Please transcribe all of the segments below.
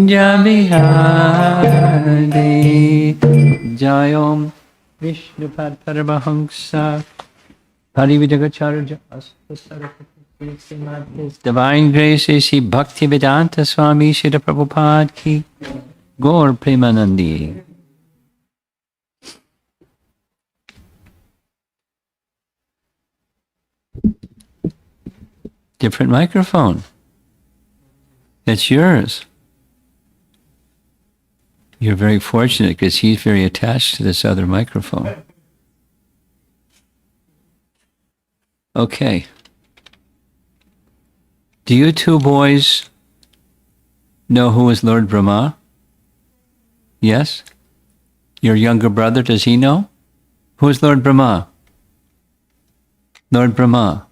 Kunja Vihari Jayom Vishnu Pad Paramahamsa Parivijagacharya Asta Saraswati. His Divine Grace is Sri Bhaktivedanta Swami Srila Prabhupada Ki Gaur Premanandi. Different microphone. It's yours. You're very fortunate because he's very attached to this other microphone. Okay. Do you two boys know who is Lord Brahma? Yes? Your younger brother, does he know? Who is Lord Brahma? Lord Brahma.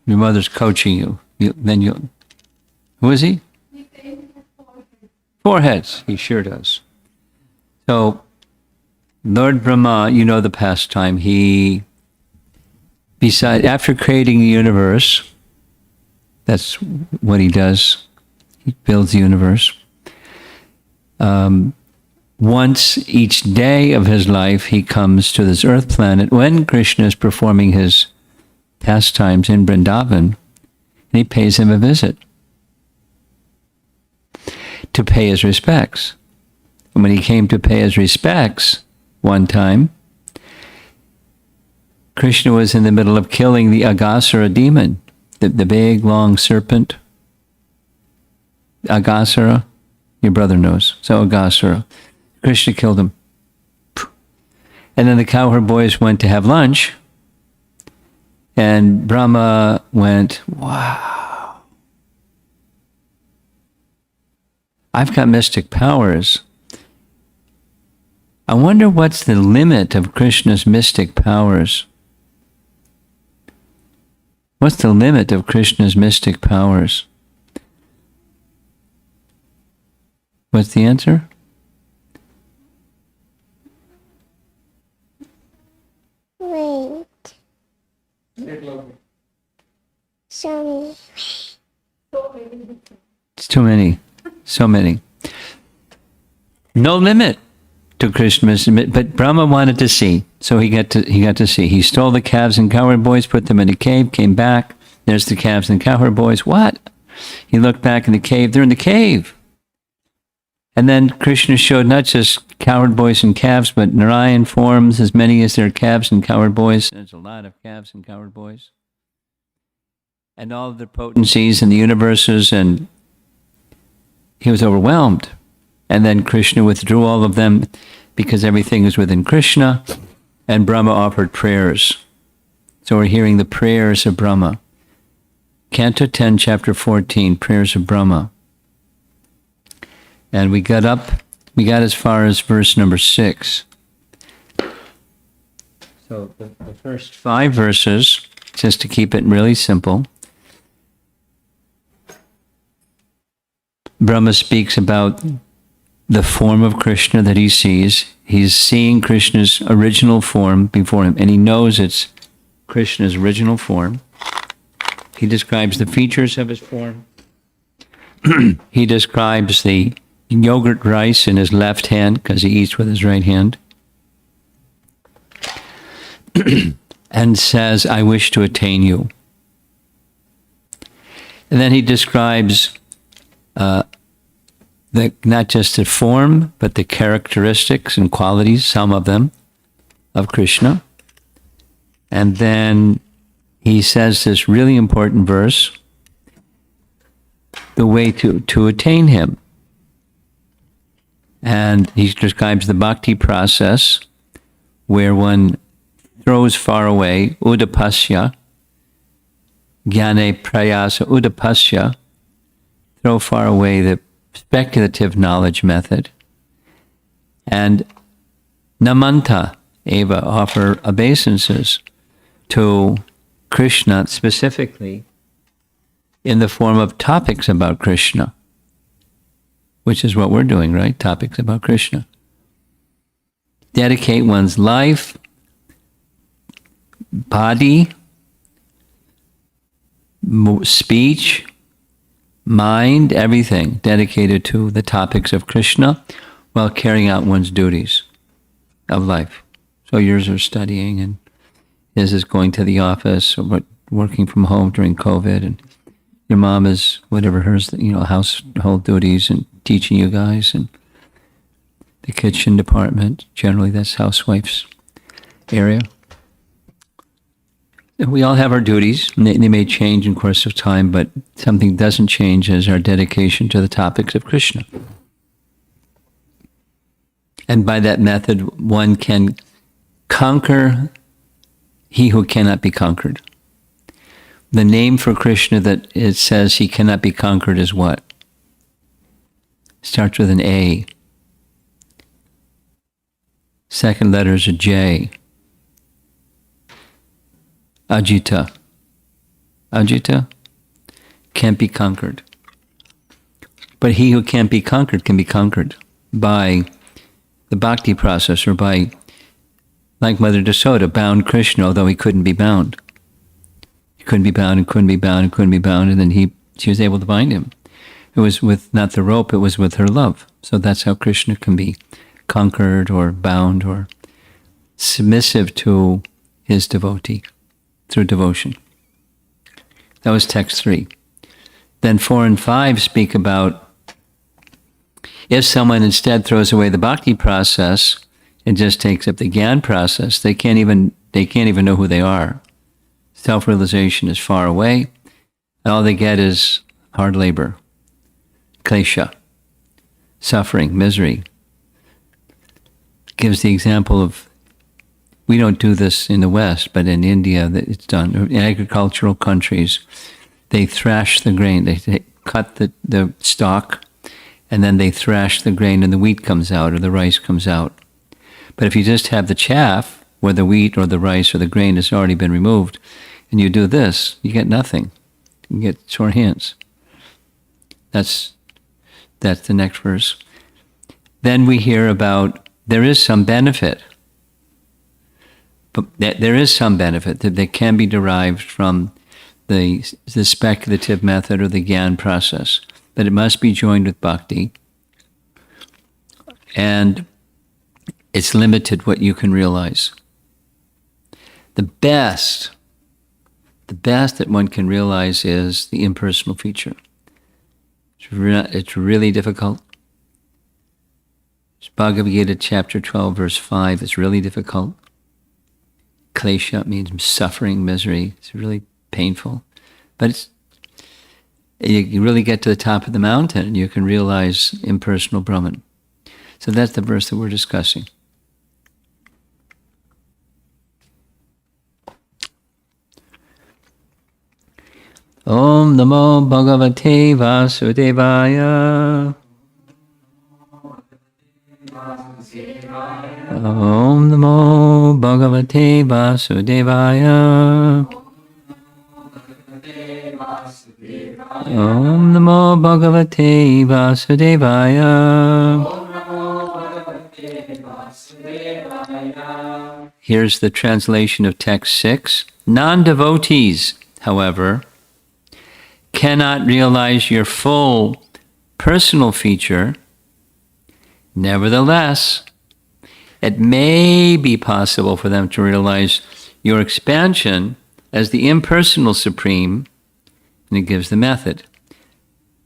Your mother's coaching you. Who is he? Four heads. He sure does. So, Lord Brahma, you know the pastime. After creating the universe, that's what he does. He builds the universe. Once each day of his life, he comes to this earth planet when Krishna is performing his pastimes in Vrindavan, and he pays him a visit to pay his respects. And when he came to pay his respects one time, Krishna was in the middle of killing the Aghasura demon, the big long serpent. Aghasura, your brother knows. So Aghasura. Krishna killed him. And then the cowherd boys went to have lunch, and Brahma went, wow, I've got mystic powers. I wonder what's the limit of Krishna's mystic powers. What's the limit of Krishna's mystic powers? What's the answer? Wait. So It's too many. So many. No limit to Krishna's, but Brahma wanted to see, so he got to see. He stole the calves and cowherd boys, put them in a cave, came back. There's the calves and cowherd boys. What? He looked back in the cave. They're in the cave. And then Krishna showed not just cowherd boys and calves, but Narayan forms as many as there are calves and cowherd boys. There's a lot of calves and cowherd boys. And all of the potencies and the universes, and he was overwhelmed. And then Krishna withdrew all of them because everything is within Krishna, and Brahma offered prayers. So we're hearing the prayers of Brahma. Canto 10, Chapter 14, Prayers of Brahma. And we got as far as verse number 6. So the first 5 verses, just to keep it really simple, Brahma speaks about the form of Krishna that he sees. He's seeing Krishna's original form before him, and he knows it's Krishna's original form. He describes the features of his form. He describes the yogurt rice in his left hand, because he eats with his right hand, and says, I wish to attain you. And then he describes not just the form, but the characteristics and qualities, some of them, of Krishna. And then he says this really important verse, the way to attain him. And he describes the bhakti process, where one throws far away, udapasya, jnane prayasa udapasya, throw far away the speculative knowledge method, and namanta eva, offer obeisances to Krishna, specifically in the form of topics about Krishna, which is what we're doing, right? Topics about Krishna. Dedicate one's life, body, speech, mind, everything dedicated to the topics of Krishna while carrying out one's duties of life. So yours are studying, and his is going to the office, or working from home during COVID, and your mom is whatever hers, household duties and teaching you guys, and the kitchen department. Generally, that's housewife's area. And we all have our duties, and they may change in course of time, but something doesn't change as our dedication to the topics of Krishna. And by that method, one can conquer he who cannot be conquered. The name for Krishna that it says he cannot be conquered is what? Starts with an A. Second letter is a J. Ajita. Ajita can't be conquered. But he who can't be conquered can be conquered by the bhakti process, or by, like Mother Yasoda, bound Krishna, although he couldn't be bound. He couldn't be bound and couldn't be bound and couldn't be bound, and then she was able to bind him. It was with not the rope, it was with her love. So that's how Krishna can be conquered or bound or submissive to his devotee through devotion. That was text 3. Then 4 and 5 speak about if someone instead throws away the bhakti process and just takes up the gyan process, they can't even know who they are. Self-realization is far away, and all they get is hard labor, klesha, suffering, misery. Gives the example of, we don't do this in the West, but in India it's done. In agricultural countries, they thrash the grain. They cut the stalk, and then they thrash the grain, and the wheat comes out, or the rice comes out. But if you just have the chaff, where the wheat or the rice or the grain has already been removed, and you do this, you get nothing. You get sore hands. That's the next verse. Then we hear about there is some benefit. But there is some benefit that can be derived from the speculative method or the gyan process. But it must be joined with bhakti. And it's limited what you can realize. The best that one can realize is the impersonal feature. It's really difficult. Bhagavad Gita chapter 12 verse 5 is really difficult. Klesha means suffering, misery. It's really painful. But you really get to the top of the mountain and you can realize impersonal Brahman. So that's the verse that we're discussing. Om Namo Bhagavate Vasudevaya. Om Namo Bhagavate Vasudevaya. Om Namo Bhagavate Vasudevaya. Here's the translation of text 6. Non-devotees, however, cannot realize your full personal feature. Nevertheless, it may be possible for them to realize your expansion as the impersonal supreme, and it gives the method,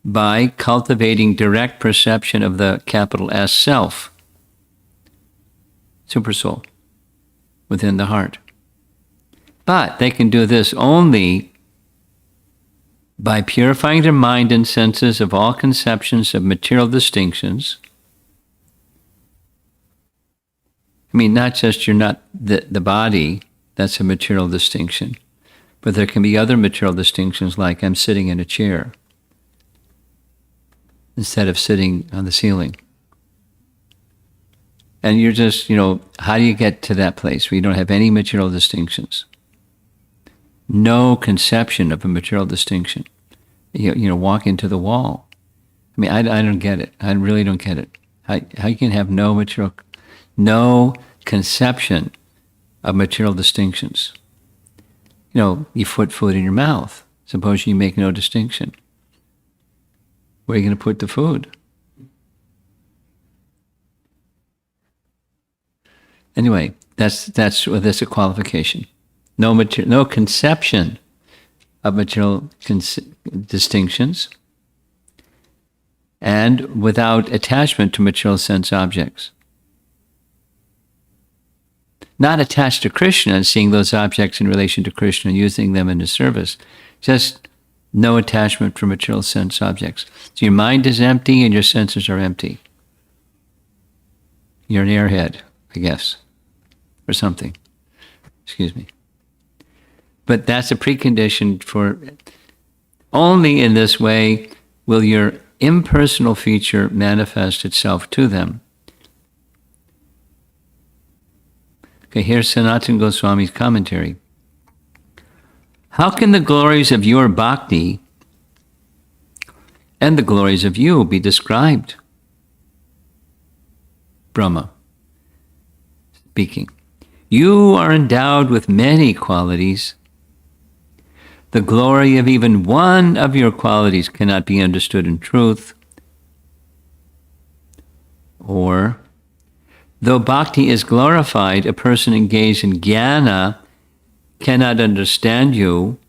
by cultivating direct perception of the capital S self, supersoul, within the heart. But they can do this only by purifying their mind and senses of all conceptions of material distinctions. I mean, not just you're not the body, that's a material distinction. But there can be other material distinctions, like I'm sitting in a chair instead of sitting on the ceiling. And you're just, how do you get to that place where you don't have any material distinctions? No conception of a material distinction. Walk into the wall. I mean, I don't get it. I really don't get it. How you can have no conception of material distinctions. You put food in your mouth. Suppose you make no distinction. Where are you going to put the food? Anyway, that's a qualification. No conception of material distinctions, and without attachment to material sense objects. Not attached to Krishna and seeing those objects in relation to Krishna and using them in his service. Just no attachment for material sense objects. So your mind is empty and your senses are empty. You're an airhead, I guess, or something. Excuse me. But that's a precondition for, only in this way will your impersonal feature manifest itself to them. Okay, here's Sanatana Goswami's commentary. How can the glories of your bhakti and the glories of you be described? Brahma speaking. You are endowed with many qualities. The glory of even one of your qualities cannot be understood in truth. Or, though bhakti is glorified, a person engaged in jnana cannot understand you,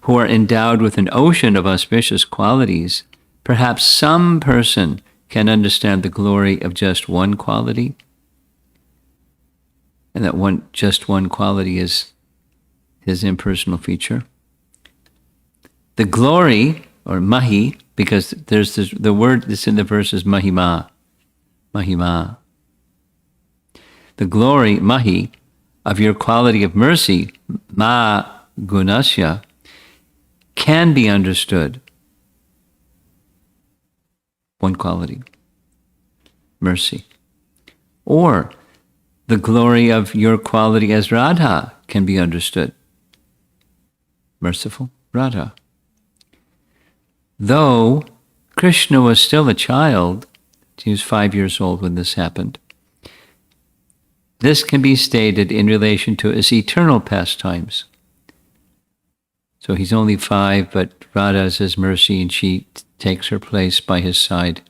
who are endowed with an ocean of auspicious qualities. Perhaps some person can understand the glory of just one quality, and that just one quality is his impersonal feature. The glory, or mahi, because there's the word that's in the verse is mahima. Mahima. The glory, mahi, of your quality of mercy, ma gunasya, can be understood. One quality, mercy. Or the glory of your quality as Radha can be understood. Merciful Radha. Though Krishna was still a child, he was 5 years old when this happened, this can be stated in relation to his eternal pastimes. So he's only 5, but Radha is his mercy, and she takes her place by his side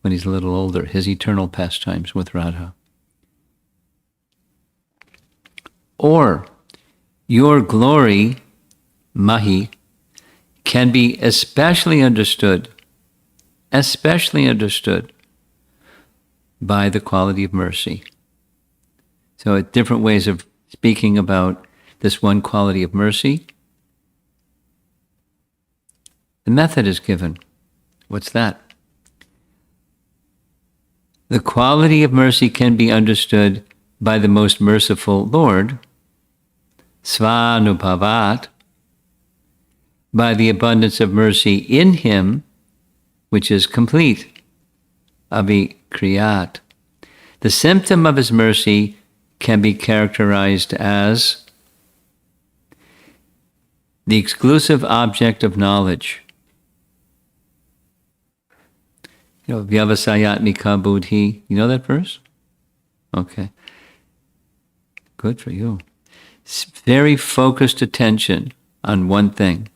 when he's a little older, his eternal pastimes with Radha. Or your glory, mahi, can be especially understood by the quality of mercy. So different ways of speaking about this one quality of mercy. The method is given. What's that? The quality of mercy can be understood by the most merciful Lord, svanubhavat, by the abundance of mercy in him, which is complete, avikriyat. The symptom of his mercy can be characterized as the exclusive object of knowledge. Vyavasayatmika buddhi. You know that verse? Okay. Good for you. It's very focused attention on one thing.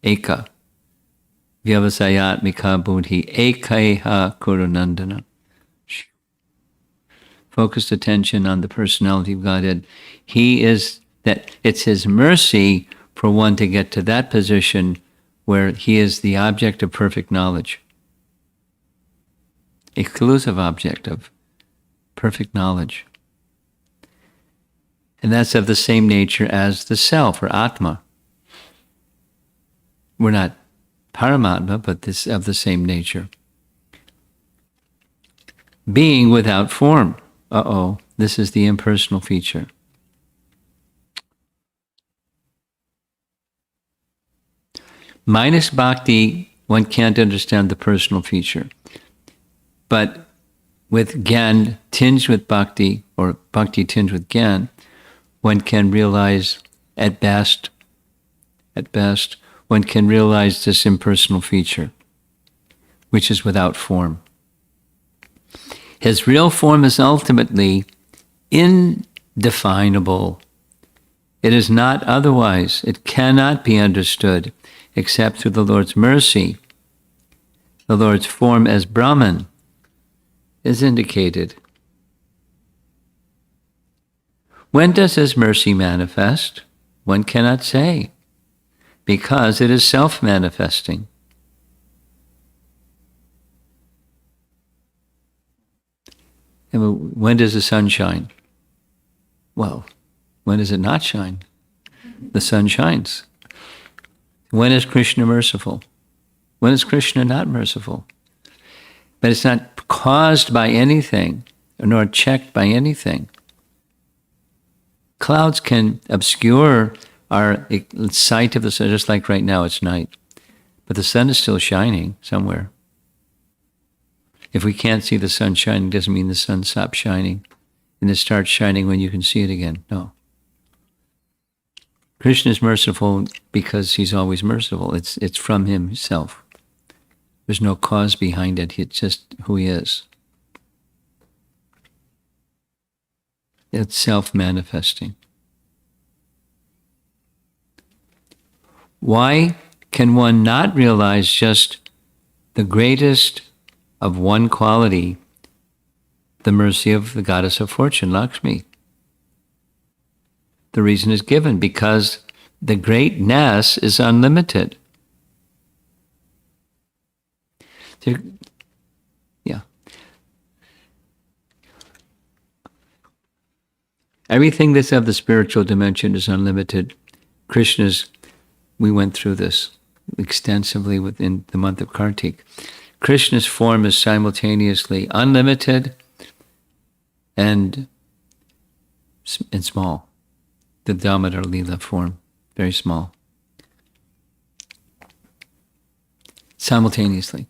Eka. Vyavasayatmika buddhi. Ekaiha kurunandana. Focused attention on the personality of Godhead. It's his mercy for one to get to that position where he is the object of perfect knowledge. Exclusive object of perfect knowledge. And that's of the same nature as the self, or Atma. We're not Paramatma, but this of the same nature. Being without form. This is the impersonal feature. Minus bhakti, one can't understand the personal feature. But with Gyan tinged with bhakti, or bhakti tinged with Gyan, one can realize at best, one can realize this impersonal feature, which is without form. His real form is ultimately indefinable. It is not otherwise. It cannot be understood except through the Lord's mercy, the Lord's form as Brahman is indicated. When does his mercy manifest? One cannot say, because it is self-manifesting. And when does the sun shine? Well, when does it not shine? The sun shines. When is Krishna merciful? When is Krishna not merciful? But it's not caused by anything, nor checked by anything. Clouds can obscure our sight of the sun, just like right now it's night. But the sun is still shining somewhere. If we can't see the sun shining, doesn't mean the sun stops shining. And it starts shining when you can see it again. No. Krishna is merciful because he's always merciful. It's from himself. There's no cause behind it. It's just who he is. It's self-manifesting. Why can one not realize just the greatest of one quality, the mercy of the goddess of fortune, Lakshmi? The reason is given, because the greatness is unlimited. Yeah. Everything that's of the spiritual dimension is unlimited. Krishna's, we went through this extensively within the month of Kartik. Krishna's form is simultaneously unlimited and small. The Damodar Leela form, very small. Simultaneously.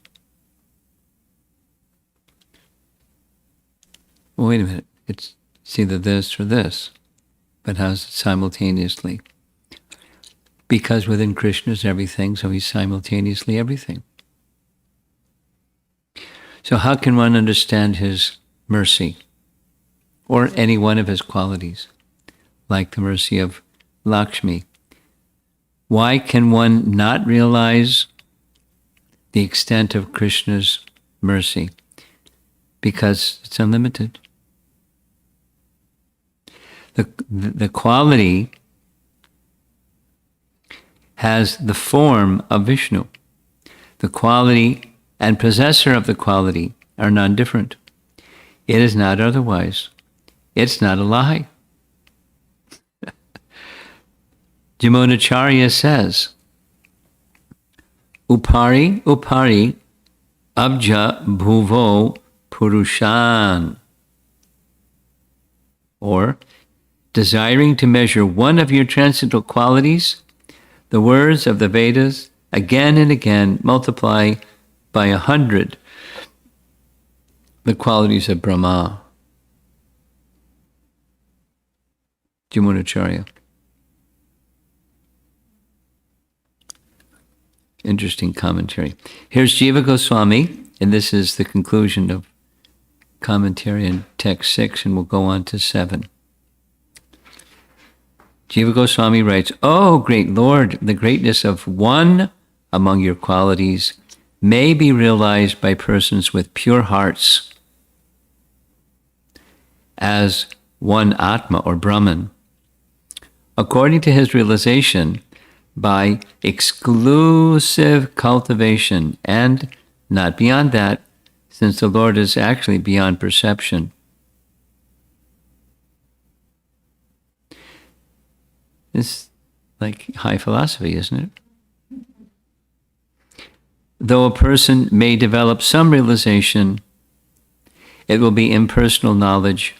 Well, wait a minute. It's either this or this. But how's it simultaneously? Because within Krishna is everything, so he's simultaneously everything. So how can one understand his mercy or any one of his qualities, like the mercy of Lakshmi? Why can one not realize the extent of Krishna's mercy? Because it's unlimited. The quality has the form of Vishnu. The quality and possessor of the quality are non-different. It is not otherwise. It's not a lie. Jamunacharya says, Upari upari abja bhuvo purushan. Or, desiring to measure one of your transcendental qualities, the words of the Vedas again and again multiply by 100 the qualities of Brahma. Jamunacharya. Interesting commentary. Here's Jiva Goswami, and this is the conclusion of commentary in text 6, and we'll go on to 7. Jiva Goswami writes, "Oh, great Lord, the greatness of one among your qualities may be realized by persons with pure hearts as one Atma or Brahman. According to his realization, by exclusive cultivation, and not beyond that, since the Lord is actually beyond perception." It's like high philosophy, isn't it? Though a person may develop some realization, it will be impersonal knowledge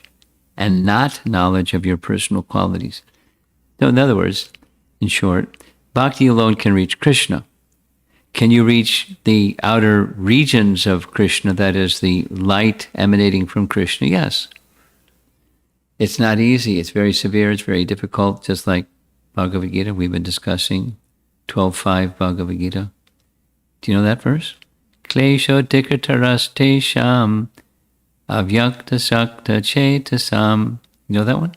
and not knowledge of your personal qualities. No, in other words, in short, bhakti alone can reach Krishna. Can you reach the outer regions of Krishna, that is, the light emanating from Krishna? Yes. It's not easy. It's very severe. It's very difficult, just like Bhagavad Gita. We've been discussing 12.5 Bhagavad Gita. Do you know that verse? Klesho tikataras tesham avyakta sakta chetasam. You know that one?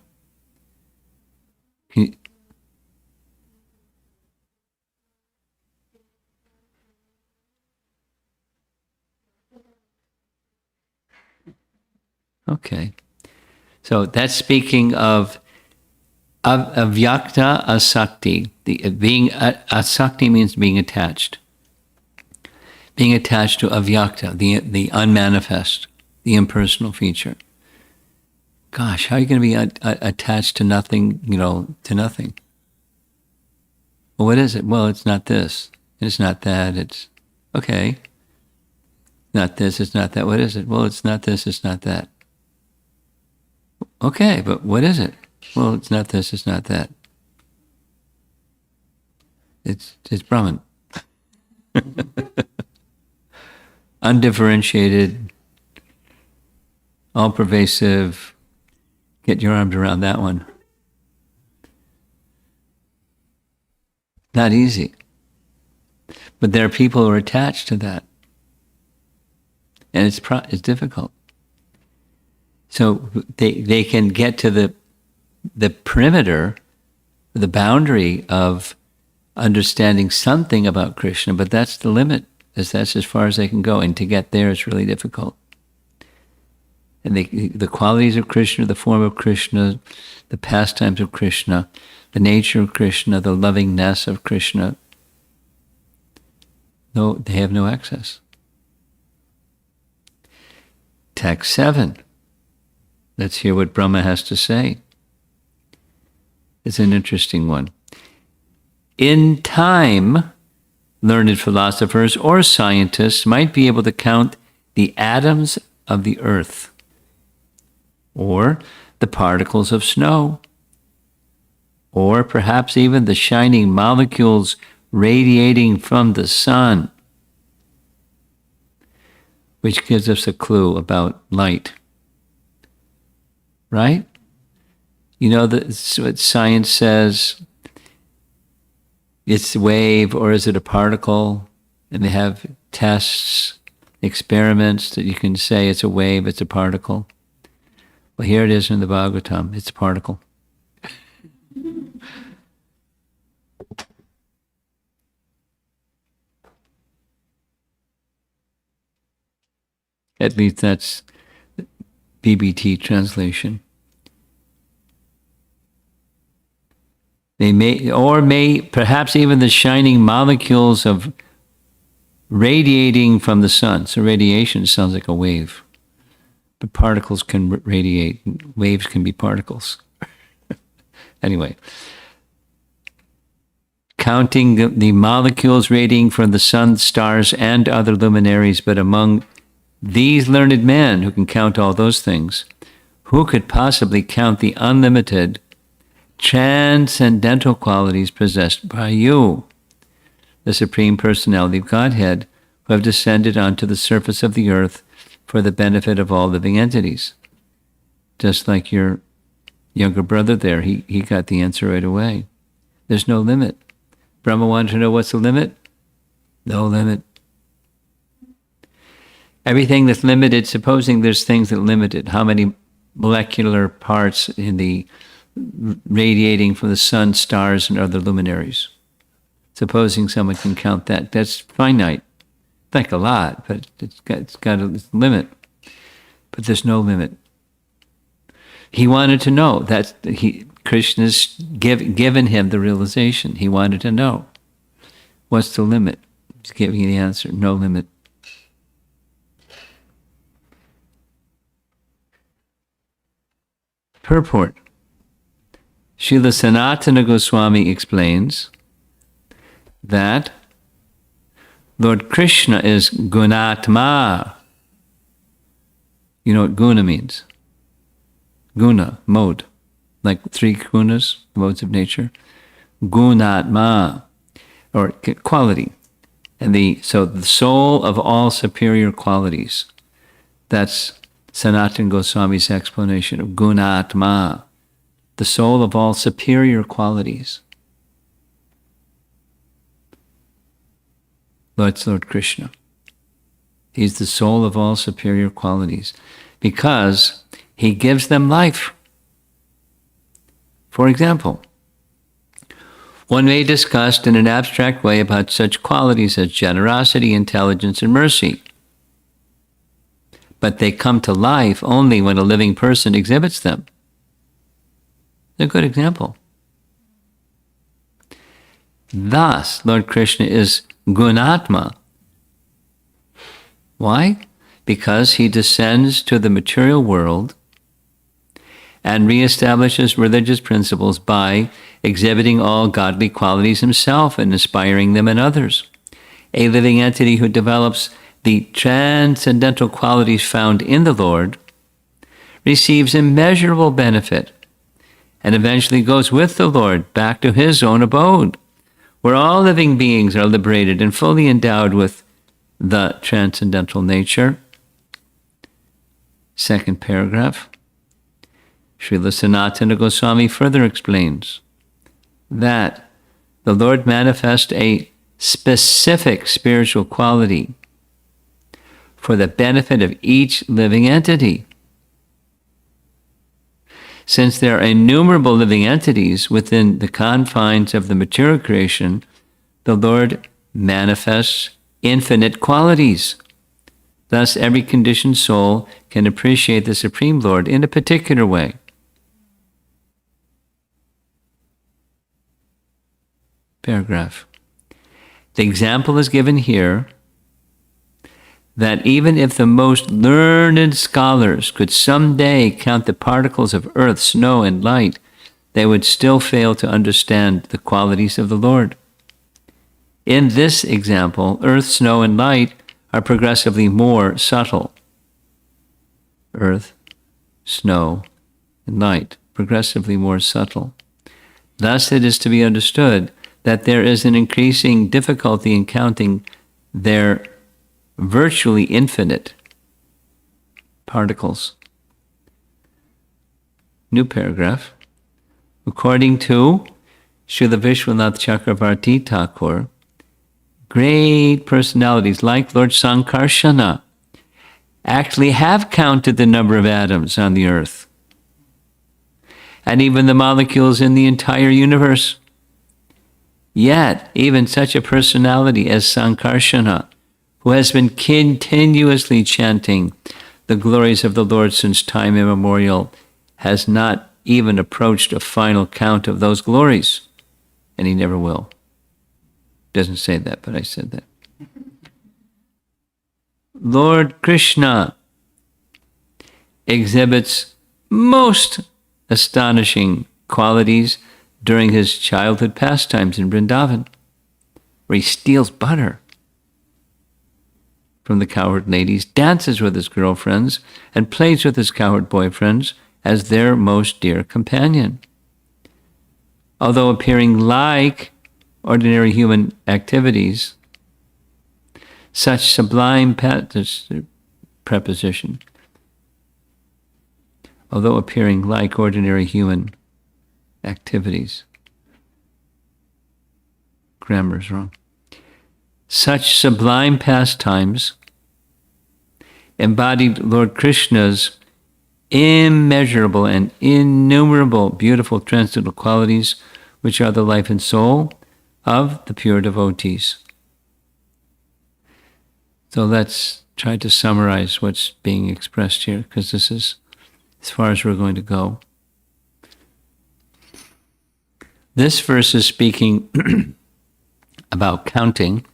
Okay. So that's speaking of avyakta asakti. Being asakti means being attached. Being attached to avyakta, the unmanifest, the impersonal feature. Gosh, how are you going to be attached to nothing, to nothing? Well, what is it? Well, it's not this. It's not that. It's, okay. Not this, it's not that. What is it? Well, it's not this, it's not that. Okay, but what is it? Well, it's not this, it's not that. It's Brahman. Undifferentiated, all-pervasive. Get your arms around that one. Not easy. But there are people who are attached to that. And it's difficult. So they can get to the perimeter, the boundary of understanding something about Krishna, but that's the limit. That's as far as they can go. And to get there is really difficult. And the qualities of Krishna, the form of Krishna, the pastimes of Krishna, the nature of Krishna, the lovingness of Krishna, no, they have no access. Text 7. Let's hear what Brahma has to say. It's an interesting one. In time, learned philosophers or scientists might be able to count the atoms of the earth, or the particles of snow, or perhaps even the shining molecules radiating from the sun, which gives us a clue about light. Right? You know that's what science says. It's a wave, or is it a particle? And they have tests, experiments that you can say it's a wave, it's a particle. Well, here it is in the Bhagavatam. It's a particle. At least that's BBT translation. They may, perhaps even the shining molecules of radiating from the sun. So radiation sounds like a wave. But particles can radiate. Waves can be particles. Anyway. Counting the molecules radiating from the sun, stars, and other luminaries, but among these learned men who can count all those things, who could possibly count the unlimited transcendental qualities possessed by you, the Supreme Personality of Godhead, who have descended onto the surface of the earth for the benefit of all living entities? Just like your younger brother there, he got the answer right away. There's no limit. Brahma wanted to know what's the limit? No limit. Everything that's limited, supposing there's things that limit it, how many molecular parts in the radiating from the sun, stars, and other luminaries. Supposing someone can count that, that's finite. Like a lot, but it's got a limit. But there's no limit. He wanted to know that Krishna's given him the realization. He wanted to know what's the limit. He's giving you the answer. No limit. Purport. Srila Sanatana Goswami explains that Lord Krishna is Gunaatma. You know what guna means? Guna, mode. Like 3 gunas, modes of nature. Gunaatma, or quality. And so the soul of all superior qualities. That's Sanatana Goswami's explanation of Gunaatma, the soul of all superior qualities. It's Lord Krishna. He's the soul of all superior qualities because he gives them life. For example, one may discuss in an abstract way about such qualities as generosity, intelligence, and mercy. but they come to life only when a living person exhibits them. They're a good example. Thus, Lord Krishna is Gunaatma. Why? Because he descends to the material world and reestablishes religious principles by exhibiting all godly qualities himself and inspiring them in others. A living entity who develops the transcendental qualities found in the Lord receives immeasurable benefit and eventually goes with the Lord back to his own abode, where all living beings are liberated and fully endowed with the transcendental nature. Second paragraph. Srila Sanatana Goswami further explains that the Lord manifests a specific spiritual quality for the benefit of each living entity. Since there are innumerable living entities within the confines of the material creation, the Lord manifests infinite qualities. Thus, every conditioned soul can appreciate the Supreme Lord in a particular way. Paragraph. The example is given here that even if the most learned scholars could someday count the particles of earth, snow, and light, they would still fail to understand the qualities of the Lord. In this example, earth, snow, and light are progressively more subtle. Earth, snow, and light, progressively more subtle. Thus, it is to be understood that there is an increasing difficulty in counting their virtually infinite particles. New paragraph. According to Srila Vishwanath Chakravarti Thakur, great personalities like Lord Sankarsana actually have counted the number of atoms on the earth and even the molecules in the entire universe. Yet, even such a personality as Sankarsana, who has been continuously chanting the glories of the Lord since time immemorial, has not even approached a final count of those glories, and he never will. Doesn't say that, but I said that. Lord Krishna exhibits most astonishing qualities during his childhood pastimes in Vrindavan, where he steals butter from the cowherd ladies, dances with his girlfriends, and plays with his cowherd boyfriends as their most dear companion. Although appearing like ordinary human activities, such sublime preposition, although appearing like ordinary human activities. Grammar's wrong. Such sublime pastimes embodied Lord Krishna's immeasurable and innumerable beautiful transcendental qualities, which are the life and soul of the pure devotees. So let's try to summarize what's being expressed here, because this is as far as we're going to go. This verse is speaking about counting,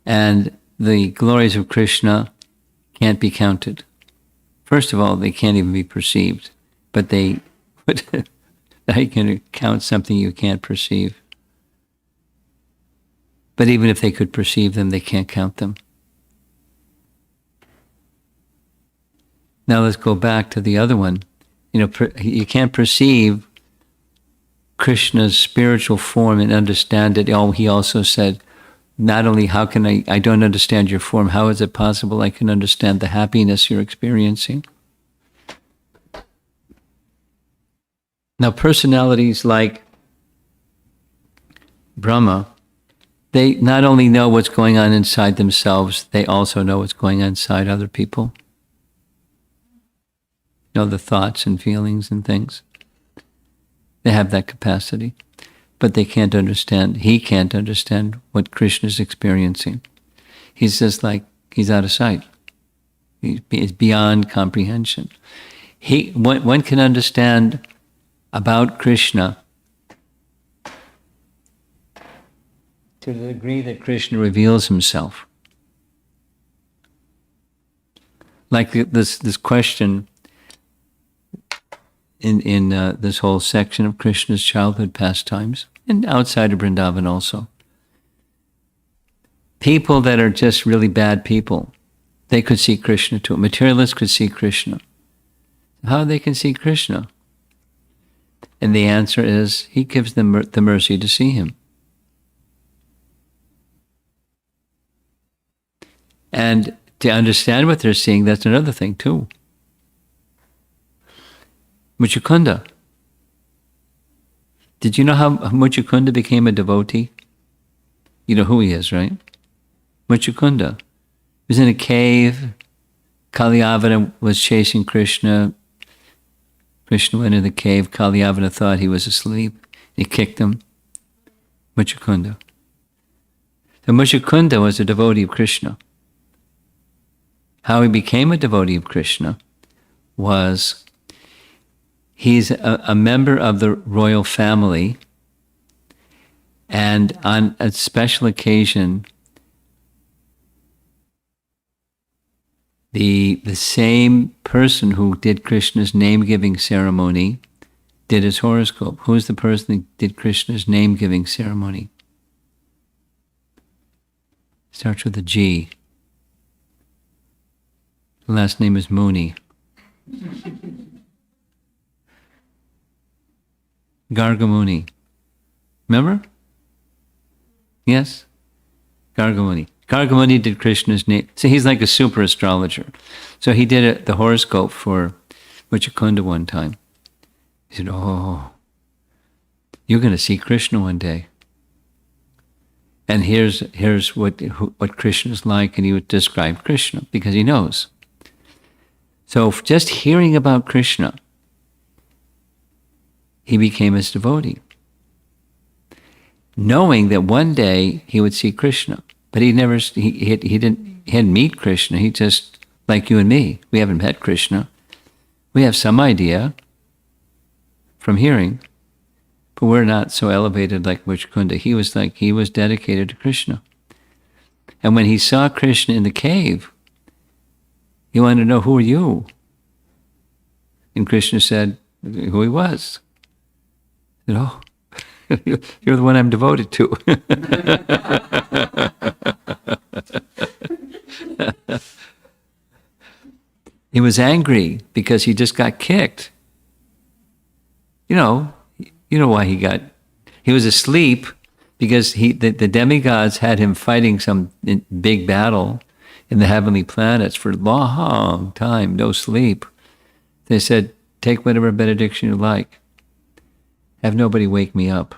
and the glories of Krishna can't be counted. First of all, they can't even be perceived, but how can you count something you can't perceive? But even if they could perceive them, they can't count them. Now let's go back to the other one. You can't perceive Krishna's spiritual form and understand it. Oh, he also said, not only how can I don't understand your form, how is it possible I can understand the happiness you're experiencing? Now, personalities like Brahma, they not only know what's going on inside themselves, they also know what's going on inside other people. Know the thoughts and feelings and things. They have that capacity, but they can't understand. He can't understand what Krishna is experiencing. He's just like, he's out of sight. It's beyond comprehension. One can understand about Krishna to the degree that Krishna reveals himself. Like this question in this whole section of Krishna's childhood pastimes, and outside of Vrindavan also. People that are just really bad people, they could see Krishna too. Materialists could see Krishna. How they can see Krishna? And the answer is, he gives them the mercy to see him. And to understand what they're seeing, that's another thing too. Muchukunda. Did you know how Muchukunda became a devotee? You know who he is, right? Muchukunda. He was in a cave. Kalyavana was chasing Krishna. Krishna went in the cave. Kalyavana thought he was asleep. He kicked him. Muchukunda. So Muchukunda was a devotee of Krishna. How he became a devotee of Krishna was he's a member of the royal family, and on a special occasion, the same person who did Krishna's name-giving ceremony did his horoscope. Who's the person that did Krishna's name-giving ceremony? Starts with a G. The last name is Muni. Gargamuni. Remember? Yes? Gargamuni. Gargamuni did Krishna's name. So he's like a super astrologer. So he did the horoscope for Muchukunda one time. He said, oh, you're going to see Krishna one day. And here's what Krishna's like, and he would describe Krishna, because he knows. So just hearing about Krishna, he became his devotee, knowing that one day he would see Krishna. But he didn't meet Krishna. He just, like you and me, we haven't met Krishna. We have some idea from hearing, but we're not so elevated like Muchukunda. He was dedicated to Krishna. And when he saw Krishna in the cave, he wanted to know, who are you? And Krishna said who he was. He said, oh, you're the one I'm devoted to. He was angry because he just got kicked. You know why he was asleep, because the demigods had him fighting some big battle in the heavenly planets for a long time, no sleep. They said, take whatever benediction you like. Have nobody wake me up.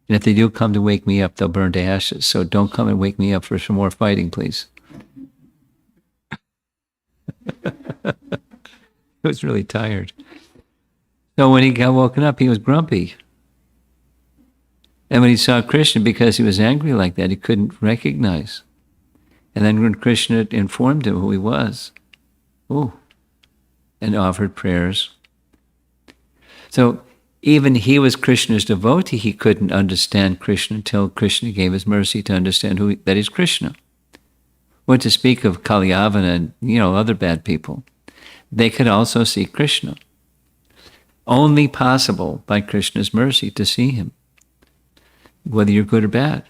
And if they do come to wake me up, they'll burn to ashes. So don't come and wake me up for some more fighting, please. He was really tired. So when he got woken up, he was grumpy. And when he saw Krishna, because he was angry like that, he couldn't recognize. And then when Krishna informed him who he was, and offered prayers. So even he was Krishna's devotee, he couldn't understand Krishna until Krishna gave his mercy to understand that he's Krishna. What to speak of Kalyavana and other bad people. They could also see Krishna. Only possible by Krishna's mercy to see him, whether you're good or bad.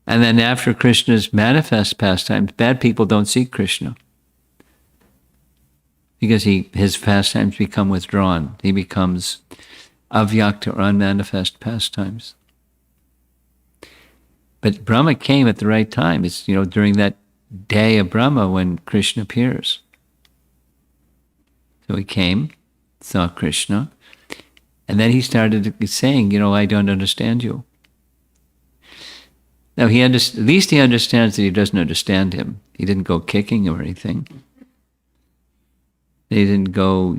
And then after Krishna's manifest pastimes, bad people don't see Krishna, because his pastimes become withdrawn. He becomes avyakta, or unmanifest pastimes. But Brahma came at the right time. It's during that day of Brahma when Krishna appears. So he came, saw Krishna, and then he started saying, I don't understand you. Now at least he understands that he doesn't understand him. He didn't go kicking him or anything. He didn't go,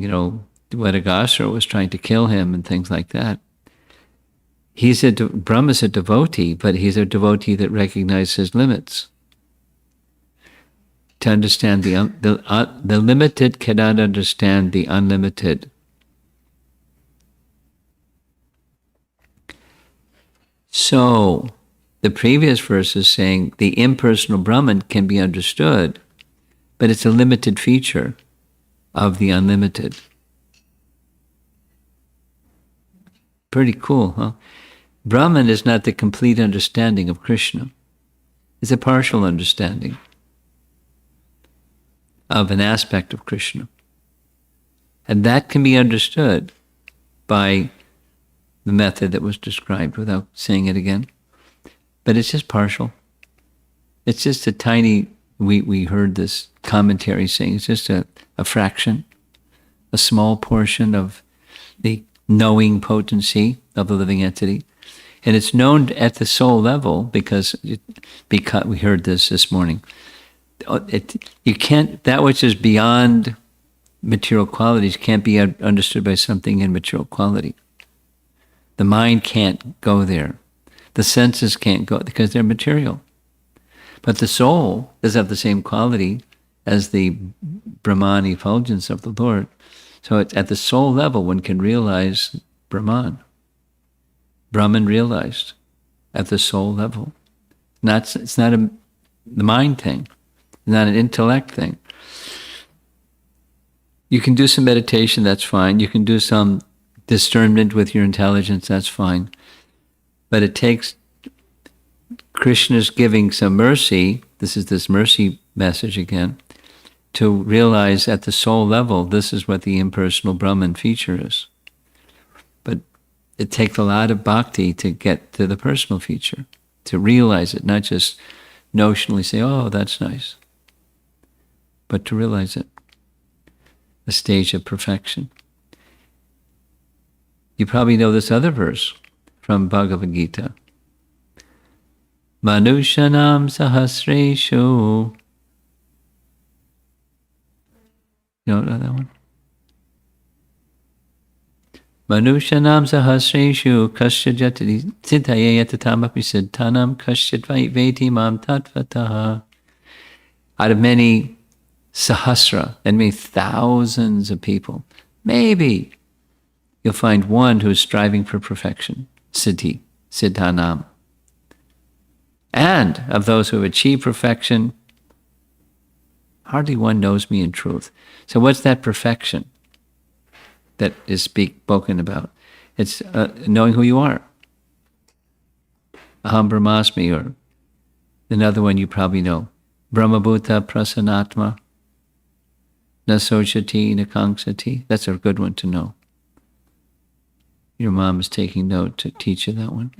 Vadagasura was trying to kill him and things like that. Brahma's a devotee, but he's a devotee that recognizes his limits. to understand the limited cannot understand the unlimited. So, the previous verse is saying the impersonal Brahman can be understood, but it's a limited feature of the unlimited. Pretty cool, huh? Brahman is not the complete understanding of Krishna. It's a partial understanding of an aspect of Krishna. And that can be understood by the method that was described without saying it again. But it's just partial. It's just a tiny, we heard this commentary saying it's just a fraction, a small portion of the knowing potency of the living entity. And it's known at the soul level because we heard this morning. You can't, that which is beyond material qualities can't be understood by something in material quality. The mind can't go there. The senses can't go because they're material. But the soul does have the same quality as the Brahman effulgence of the Lord. So it's at the soul level one can realize Brahman. Brahman realized at the soul level. It's not the mind thing. It's not an intellect thing. You can do some meditation, that's fine. You can do some discernment with your intelligence, that's fine. But it takes Krishna's giving some mercy, this is this mercy message again, to realize at the soul level, this is what the impersonal Brahman feature is. But it takes a lot of bhakti to get to the personal feature, to realize it, not just notionally say, oh, that's nice, but to realize it, a stage of perfection. You probably know this other verse from Bhagavad Gita. Manushanam sahasreshu. You don't know that one? Manushanam sahasreshu kasya jatati siddhaye yatatampapi siddhanam kasyat veti mam tatvataha. Out of many sahasra, and many thousands of people, maybe you'll find one who is striving for perfection, siddhi, siddhanam. And of those who have achieved perfection, hardly one knows me in truth. So what's that perfection that is spoken about? It's knowing who you are. Aham Brahmasmi, or another one you probably know. Brahmabhuta Prasanatma. Na sochati, na kangsati. That's a good one to know. Your mom is taking note to teach you that one.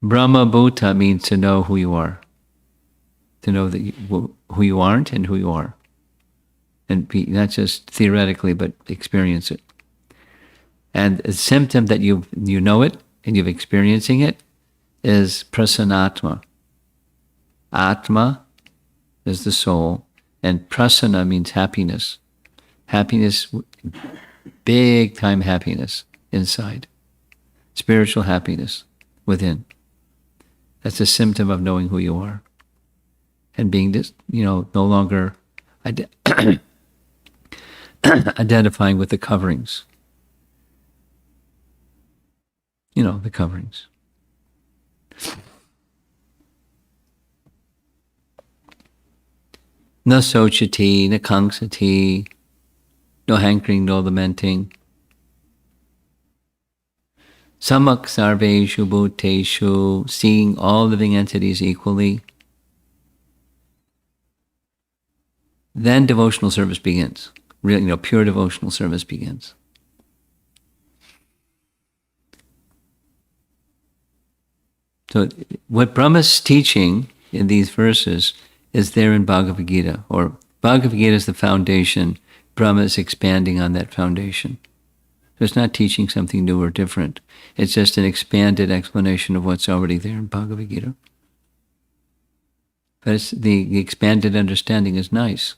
Brahmabhuta means to know who you are. To know that who you aren't and who you are. And be, not just theoretically, but experience it. And a symptom that you know it and you're experiencing it is prasanatma. Atma is the soul, and prasana means happiness. Happiness, big time happiness inside. Spiritual happiness within. That's a symptom of knowing who you are. And being, no longer identifying with the coverings. The coverings. Na sochati, na kangsati, no hankering, no lamenting. Samak sarveshu bhuteshu, seeing all living entities equally. Then devotional service begins. Really, pure devotional service begins. So what Brahma's teaching in these verses is there in Bhagavad Gita, or Bhagavad Gita is the foundation. Brahma is expanding on that foundation. So it's not teaching something new or different. It's just an expanded explanation of what's already there in Bhagavad Gita. But it's the expanded understanding is nice.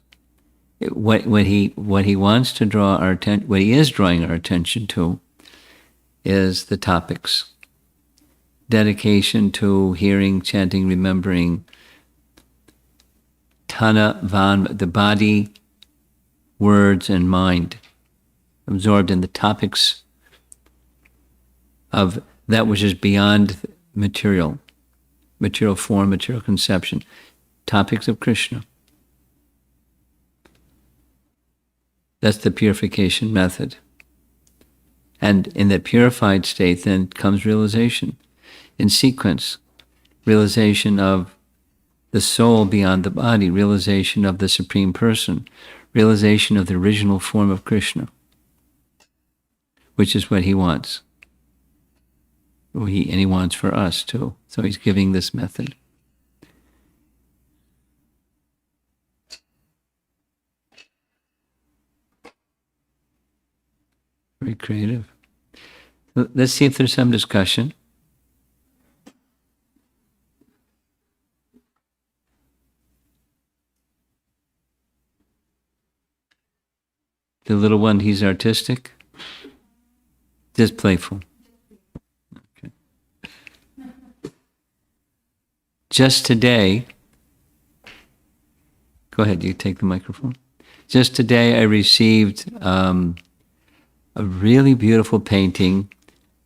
What he wants to draw our attention, what he is drawing our attention to, is the topics. Dedication to hearing, chanting, remembering Tana van, the body, words, and mind, absorbed in the topics of that which is beyond material form, material conception, topics of Krishna. That's the purification method. And in that purified state, then comes realization. In sequence, realization of the soul beyond the body, realization of the Supreme Person, realization of the original form of Krishna, which is what he wants. And he wants for us too. So he's giving this method. Very creative. Let's see if there's some discussion. The little one, he's artistic? Just playful. Okay. Just today, go ahead, you take the microphone. Just today I received a really beautiful painting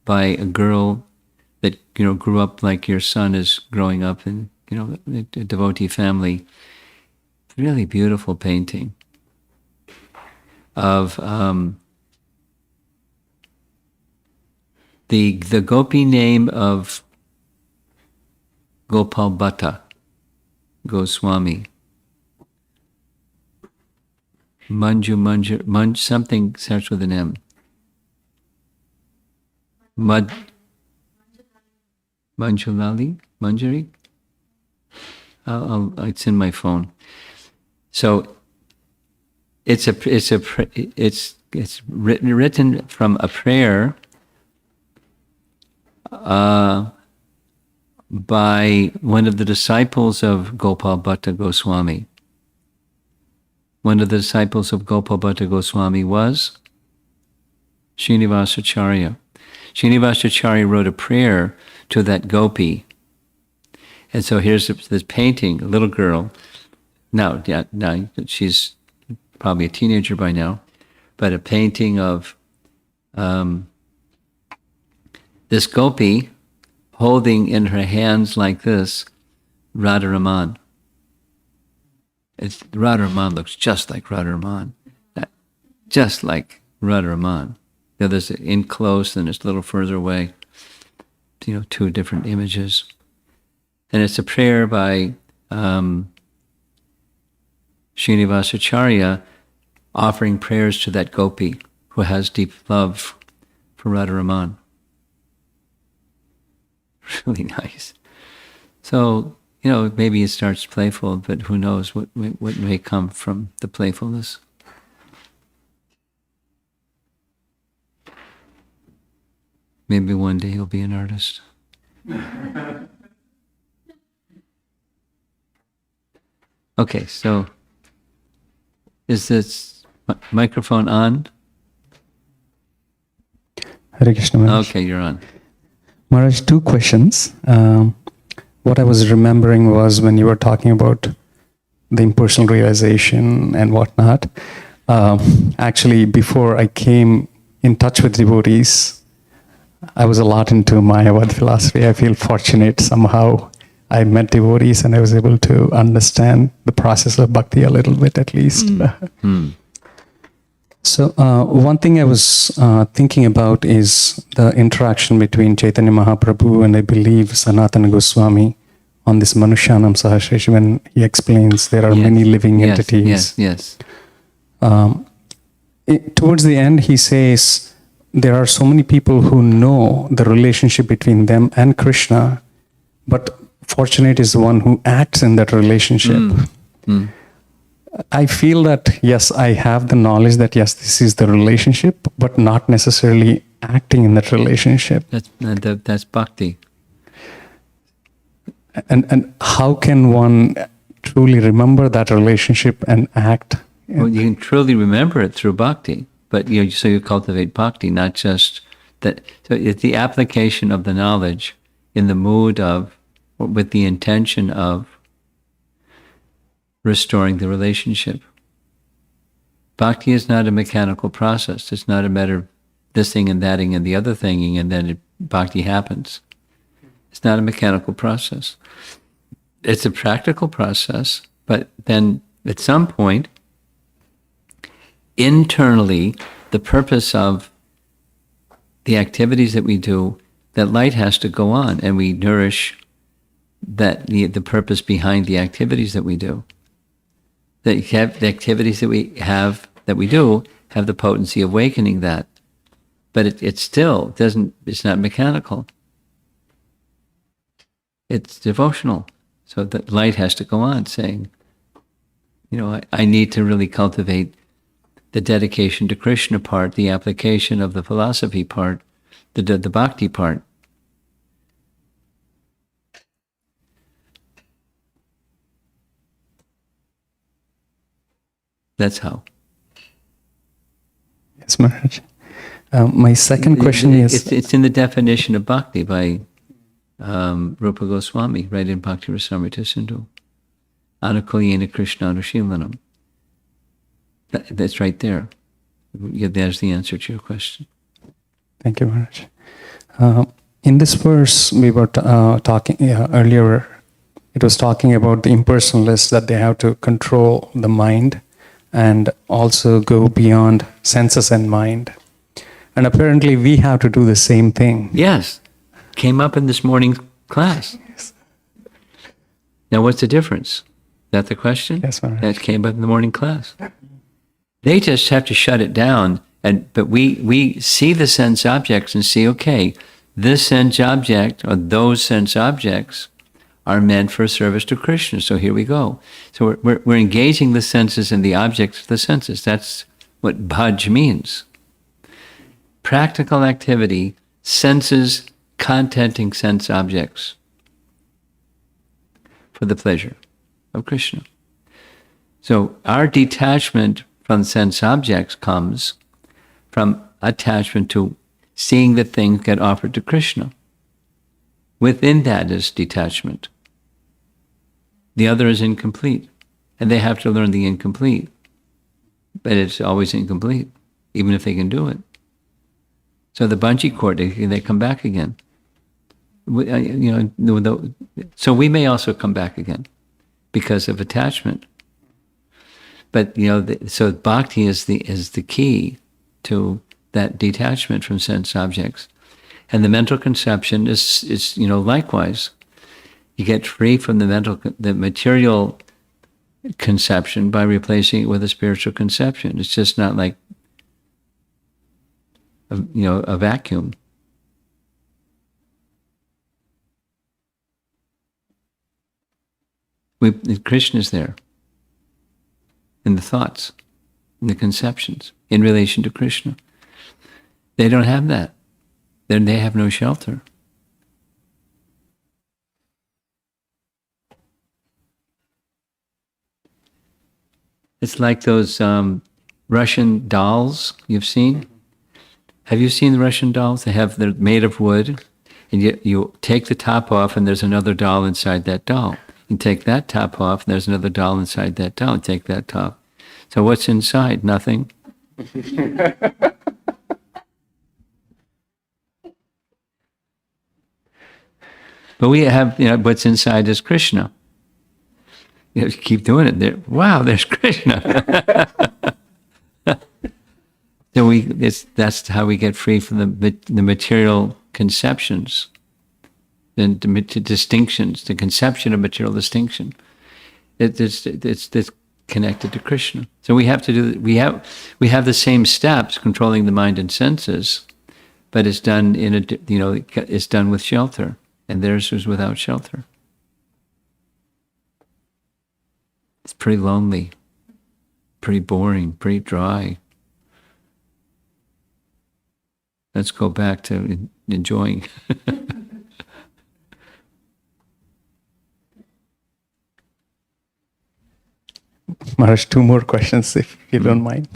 by a girl that, grew up like your son is growing up in, a devotee family. Really beautiful painting of the gopi name of Gopal Bhatta Goswami. Manju, something starts with an M. Manjari? It's in my phone. So it's written from a prayer by one of the disciples of Gopal Bhatta Goswami. One of the disciples of Gopal Bhatta Goswami was Srinivasacharya. Srinivasacharya wrote a prayer to that gopi. And so here's this painting, a little girl. Now she's probably a teenager by now, but a painting of this gopi holding in her hands like this Radharaman. Radharaman looks just like Radharaman. Just like Radharaman. There's in close and it's a little further away. Two different images. And it's a prayer by Srinivasacharya offering prayers to that gopi who has deep love for Radharaman. Really nice. So, maybe it starts playful, but who knows what may come from the playfulness. Maybe one day he'll be an artist. Okay, so is this microphone on? Hare Krishna Maharaj. Okay, you're on. Maharaj, 2 questions. What I was remembering was when you were talking about the impersonal realization and whatnot. Actually, before I came in touch with devotees, I was a lot into Mayavad philosophy. I feel fortunate somehow. I met devotees and I was able to understand the process of bhakti a little bit at least. So one thing I was thinking about is the interaction between Chaitanya Mahaprabhu and I believe Sanatana Goswami on this Manushyanam Sahasreshri when he explains there are many living entities. Yes. Towards the end he says there are so many people who know the relationship between them and Krishna, but fortunate is the one who acts in that relationship. I feel that, yes, I have the knowledge that, yes, this is the relationship, but not necessarily acting in that relationship. That's bhakti. And how can one truly remember that relationship and act? Well, you can truly remember it through bhakti, but so you cultivate bhakti, not just that. So it's the application of the knowledge in the mood of, or with the intention of restoring the relationship. Bhakti is not a mechanical process. It's not a matter of this thing and that thing and the other thing, and then bhakti happens. It's not a mechanical process. It's a practical process, but then at some point, internally, the purpose of the activities that we do, that light has to go on, and we nourish that the purpose behind the activities that we do. The activities that we do have the potency of awakening that, but it still doesn't. It's not mechanical. It's devotional. So that light has to go on, saying, I need to really cultivate the dedication to Krishna part, the application of the philosophy part, the bhakti part. That's how. Yes, Maharaj. My second question is... It's in the definition of bhakti by Rupa Goswami, right in Bhakti Rasamrita Sindhu. Anukulyena Krishna Anushilanam. That's right there. There's the answer to your question. Thank you, Maharaj. In this verse, we were talking earlier, it was talking about the impersonalists, that they have to control the mind and also go beyond senses and mind. And apparently we have to do the same thing. Yes. Came up in this morning's class. Yes. Now what's the difference? Is that the question? Yes, Maharaj. That came up in the morning class. They just have to shut it down, but we see the sense objects and see, okay, this sense object or those sense objects are meant for service to Krishna. So here we go. So we're engaging the senses and the objects of the senses. That's what bhaj means. Practical activity, senses contenting sense objects for the pleasure of Krishna. So our detachment from sense objects comes from attachment to seeing the things get offered to Krishna. Within that is detachment. The other is incomplete, and they have to learn the incomplete. But it's always incomplete, even if they can do it. So the bungee cord, they come back again. So we may also come back again because of attachment. But so bhakti is the key to that detachment from sense objects, and the mental conception is likewise. You get free from the material conception by replacing it with a spiritual conception. It's just not like a vacuum. Krishna's there in the thoughts, in the conceptions, in relation to Krishna. They don't have that. Then they have no shelter. It's like those Russian dolls you've seen. Have you seen the Russian dolls? They're made of wood, and you take the top off, and there's another doll inside that doll. You take that top off, and there's another doll inside that doll. You take that top. So what's inside? Nothing. But we have, what's inside is Krishna. Keep doing it. There. Wow, there's Krishna. So that's how we get free from the material conceptions, and the distinctions, the conception of material distinction. It's connected to Krishna. So we have to do. We have the same steps controlling the mind and senses, but it's done it's done with shelter, and theirs is without shelter. It's pretty lonely, pretty boring, pretty dry. Let's go back to enjoying. Maharaj, 2 more questions, if you don't mind.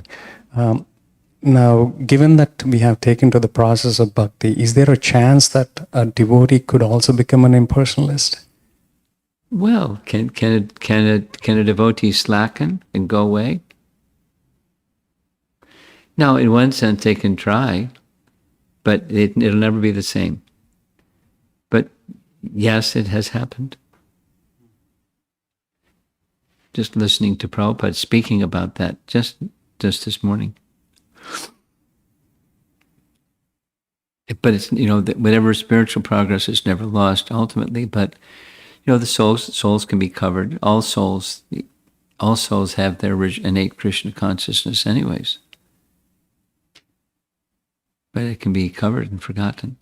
Now, given that we have taken to the process of bhakti, is there a chance that a devotee could also become an impersonalist? Well, can a devotee slacken and go away? No, in one sense they can try, but it'll never be the same. But yes, it has happened. Just listening to Prabhupada speaking about that just this morning. But it's, whatever spiritual progress is never lost ultimately, but the souls can be covered. All souls have their innate Krishna consciousness anyways. But it can be covered and forgotten.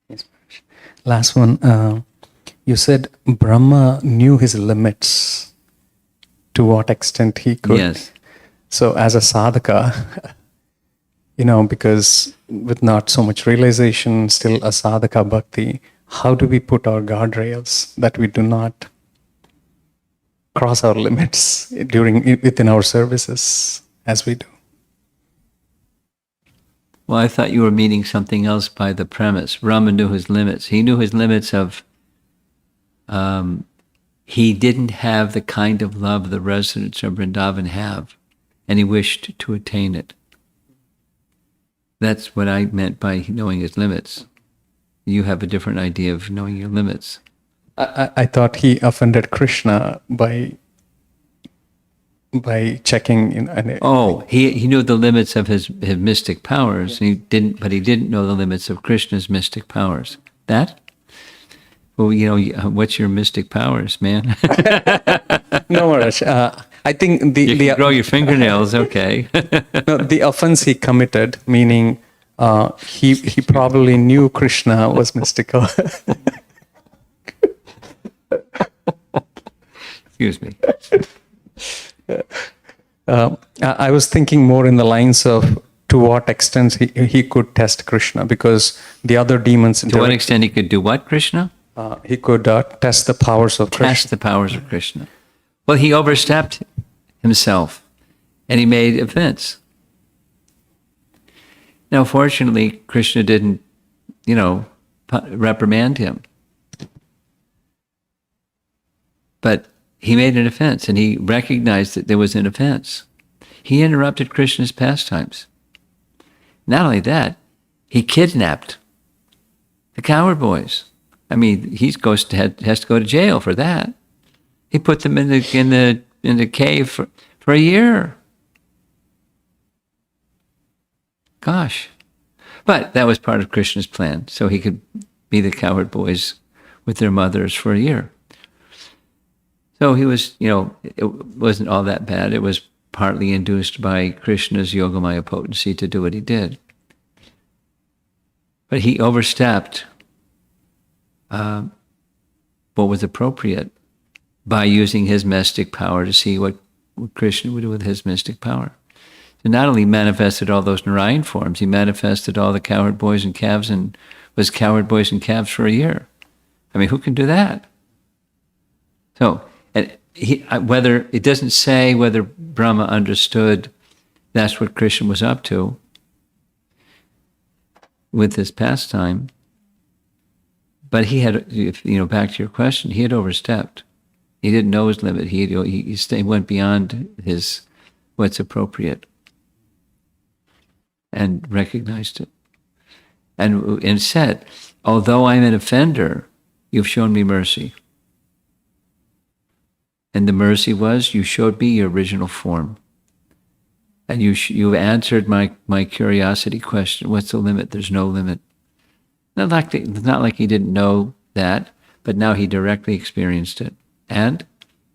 Yes. Last one. You said Brahma knew his limits, to what extent he could. Yes. So as a sadhaka, because with not so much realization, still a sadhaka bhakti, how do we put our guardrails that we do not cross our limits within our services as we do? Well, I thought you were meaning something else by the premise. Brahma knew his limits. He knew his limits of, he didn't have the kind of love the residents of Vrindavan have, and he wished to attain it. That's what I meant by knowing his limits. You have a different idea of knowing your limits. I thought he offended Krishna by checking in. He knew the limits of his mystic powers. He didn't know the limits of Krishna's mystic powers. That? Well, what's your mystic powers, man? No, Maharaj. I think you can grow your fingernails, okay. No, the offense he committed, meaning he probably knew Krishna was mystical. Excuse me. I was thinking more in the lines of to what extent he could test Krishna, because the other demons... To what extent he could do what, Krishna? He could test the powers of Krishna. Test the powers of Krishna. Well, he overstepped himself, and he made offense. Now, fortunately, Krishna didn't, reprimand him. But he made an offense, and he recognized that there was an offense. He interrupted Krishna's pastimes. Not only that, he kidnapped the cowherd boys. I mean, he has to go to jail for that. He put them in the cave for a year. Gosh. But that was part of Krishna's plan, so he could be the cowherd boys with their mothers for a year. So he was, it wasn't all that bad. It was partly induced by Krishna's Yogamaya potency to do what he did. But he overstepped what was appropriate by using his mystic power to see what Krishna would do with his mystic power. So not only manifested all those Narayan forms, he manifested all the cowherd boys and calves and was cowherd boys and calves for a year. I mean, who can do that? So, whether it doesn't say whether Brahma understood that's what Krishna was up to with his pastime, but he had, back to your question, he had overstepped. He didn't know his limit. He went beyond what's appropriate, and recognized it, and said, "Although I'm an offender, you've shown me mercy." And the mercy was, you showed me your original form. And you answered my curiosity question. What's the limit? There's no limit. Not like he didn't know that, but now he directly experienced it. And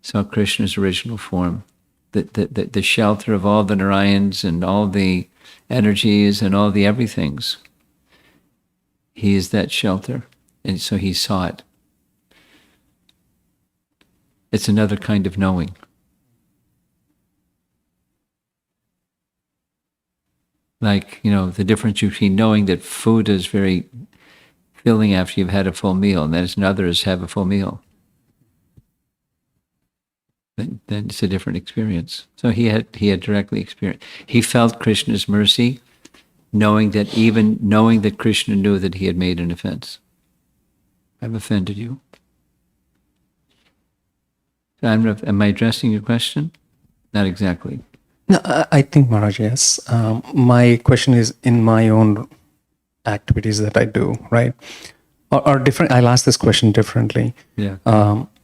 saw Krishna's original form. The shelter of all the Narayans and all the energies and all the everythings. He is that shelter. And so he saw it. It's another kind of knowing. Like, the difference between knowing that food is very filling after you've had a full meal, and then another is have a full meal. Then it's a different experience. So he had directly experienced. He felt Krishna's mercy, knowing that Krishna knew that he had made an offense. I've offended you. So am I addressing your question? Not exactly. No, I think, Maharaj, yes. My question is in my own activities that I do, right? Or different. I'll ask this question differently. Yeah.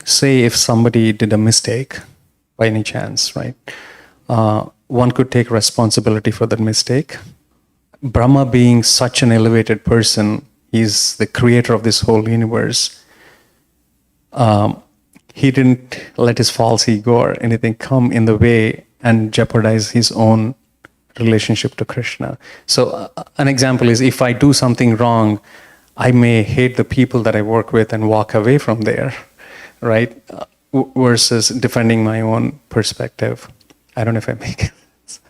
Say if somebody did a mistake by any chance, right? One could take responsibility for that mistake. Brahma being such an elevated person, he's the creator of this whole universe. He didn't let his false ego or anything come in the way and jeopardize his own relationship to Krishna. So an example is if I do something wrong, I may hate the people that I work with and walk away from there, right? Versus defending my own perspective. I don't know if I make sense.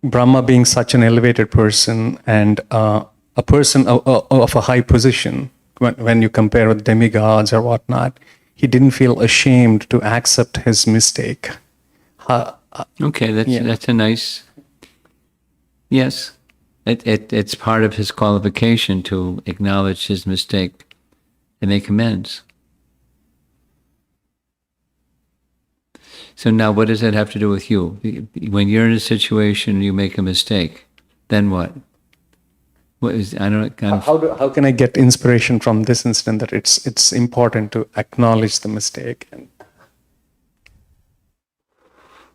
Brahma being such an elevated person and a person of a high position, when you compare with demigods or whatnot, he didn't feel ashamed to accept his mistake. Okay, that's a nice. Yes, it's part of his qualification to acknowledge his mistake and make amends. So now, what does that have to do with you? When you're in a situation, you make a mistake, then what? What is I don't kind of. How can I get inspiration from this incident that it's important to acknowledge the mistake?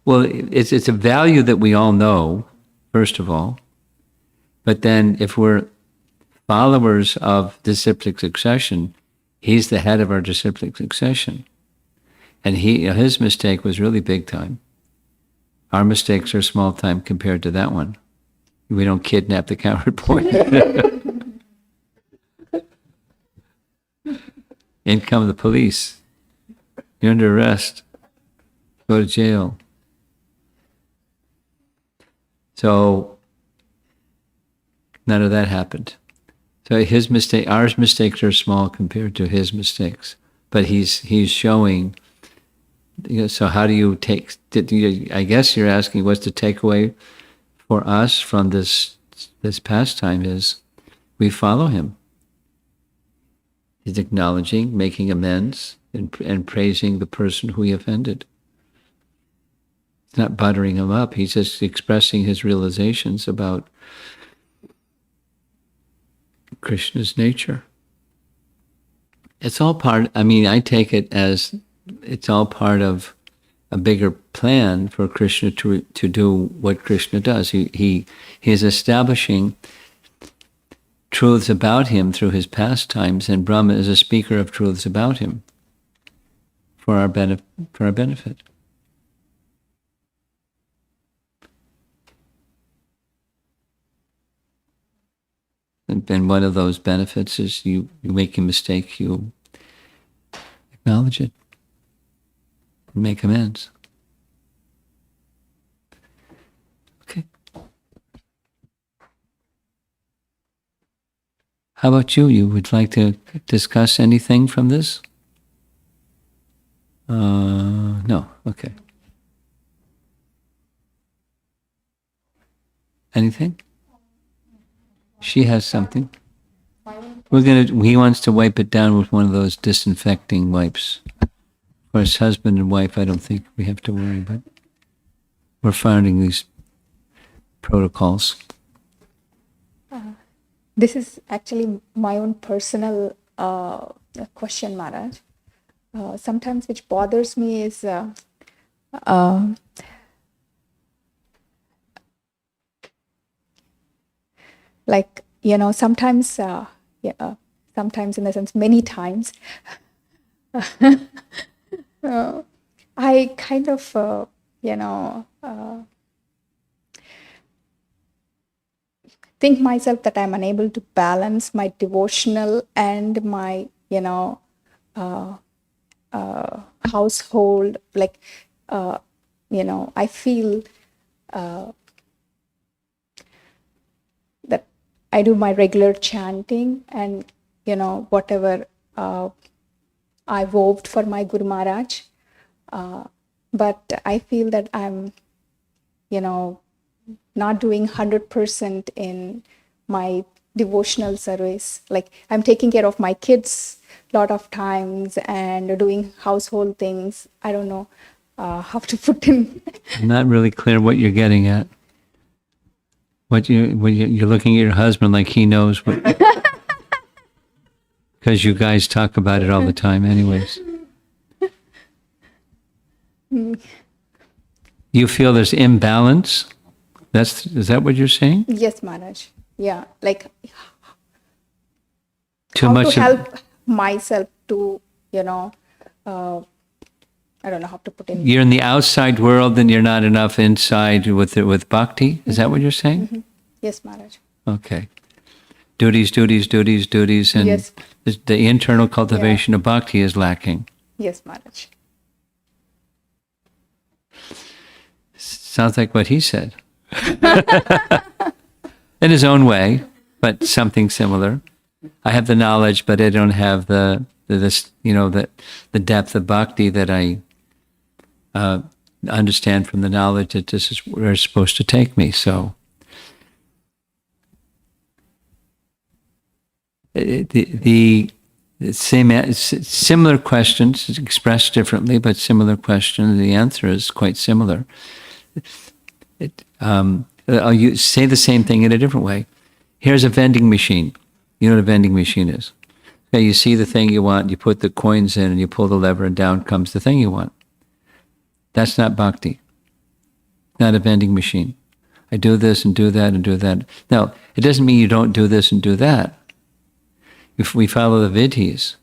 Well, it's a value that we all know, first of all. But then if we're followers of disciplic succession, he's the head of our disciplic succession. And his mistake was really big time. Our mistakes are small time compared to that one. We don't kidnap the cowherd boy. In come the police. You're under arrest. Go to jail. So none of that happened. So our mistakes are small compared to his mistakes. But he's showing. So how do you take? I guess you're asking what's the takeaway for us from this pastime is we follow him. He's acknowledging, making amends, and praising the person who he offended. He's not buttering him up. He's just expressing his realizations about Krishna's nature. It's all part. I take it as it's all part of a bigger plan for Krishna to do what Krishna does. He is establishing truths about him through his pastimes, and Brahma is a speaker of truths about him for our benefit. And one of those benefits is you make a mistake, you acknowledge it. Make amends. Okay. How about you? You would like to discuss anything from this? No. Okay. Anything? She has something. He wants to wipe it down with one of those disinfecting wipes. For his husband and wife, I don't think we have to worry, but we're finding these protocols. This is actually my own personal question, Maharaj. Sometimes which bothers me is sometimes, sometimes in the sense, many times, I kind of, think myself that I'm unable to balance my devotional and my, household. I feel that I do my regular chanting and, whatever I vowed for my Guru Maharaj. But I feel that I'm, not doing 100% in my devotional service. Like I'm taking care of my kids a lot of times and doing household things. I don't know how to put in. I'm not really clear what you're getting at. You're looking at your husband like he knows what, because you guys talk about it all the time anyways. You feel there's imbalance? Is that what you're saying? Yes, Maharaj. Yeah, like Too how much to of- help myself to, I don't know how to put in. You're in the outside world and you're not enough inside with bhakti? Is that what you're saying? Yes, Maharaj. Okay. Duties, and Yes. the internal cultivation of bhakti is lacking. Yes, Maharaj. Sounds like what he said. In his own way, but something similar. I have the knowledge, but I don't have the depth of bhakti that I understand from the knowledge that this is where it's supposed to take me. So the similar questions expressed differently, but similar questions. The answer is quite similar. You say the same thing in a different way. Here's a vending machine. You know what a vending machine is? Okay, you see the thing you want, you put the coins in, and you pull the lever, and down comes the thing you want. That's not bhakti. Not a vending machine. I do this and do that and do that. Now, it doesn't mean you don't do this and do that. If we follow the vidhis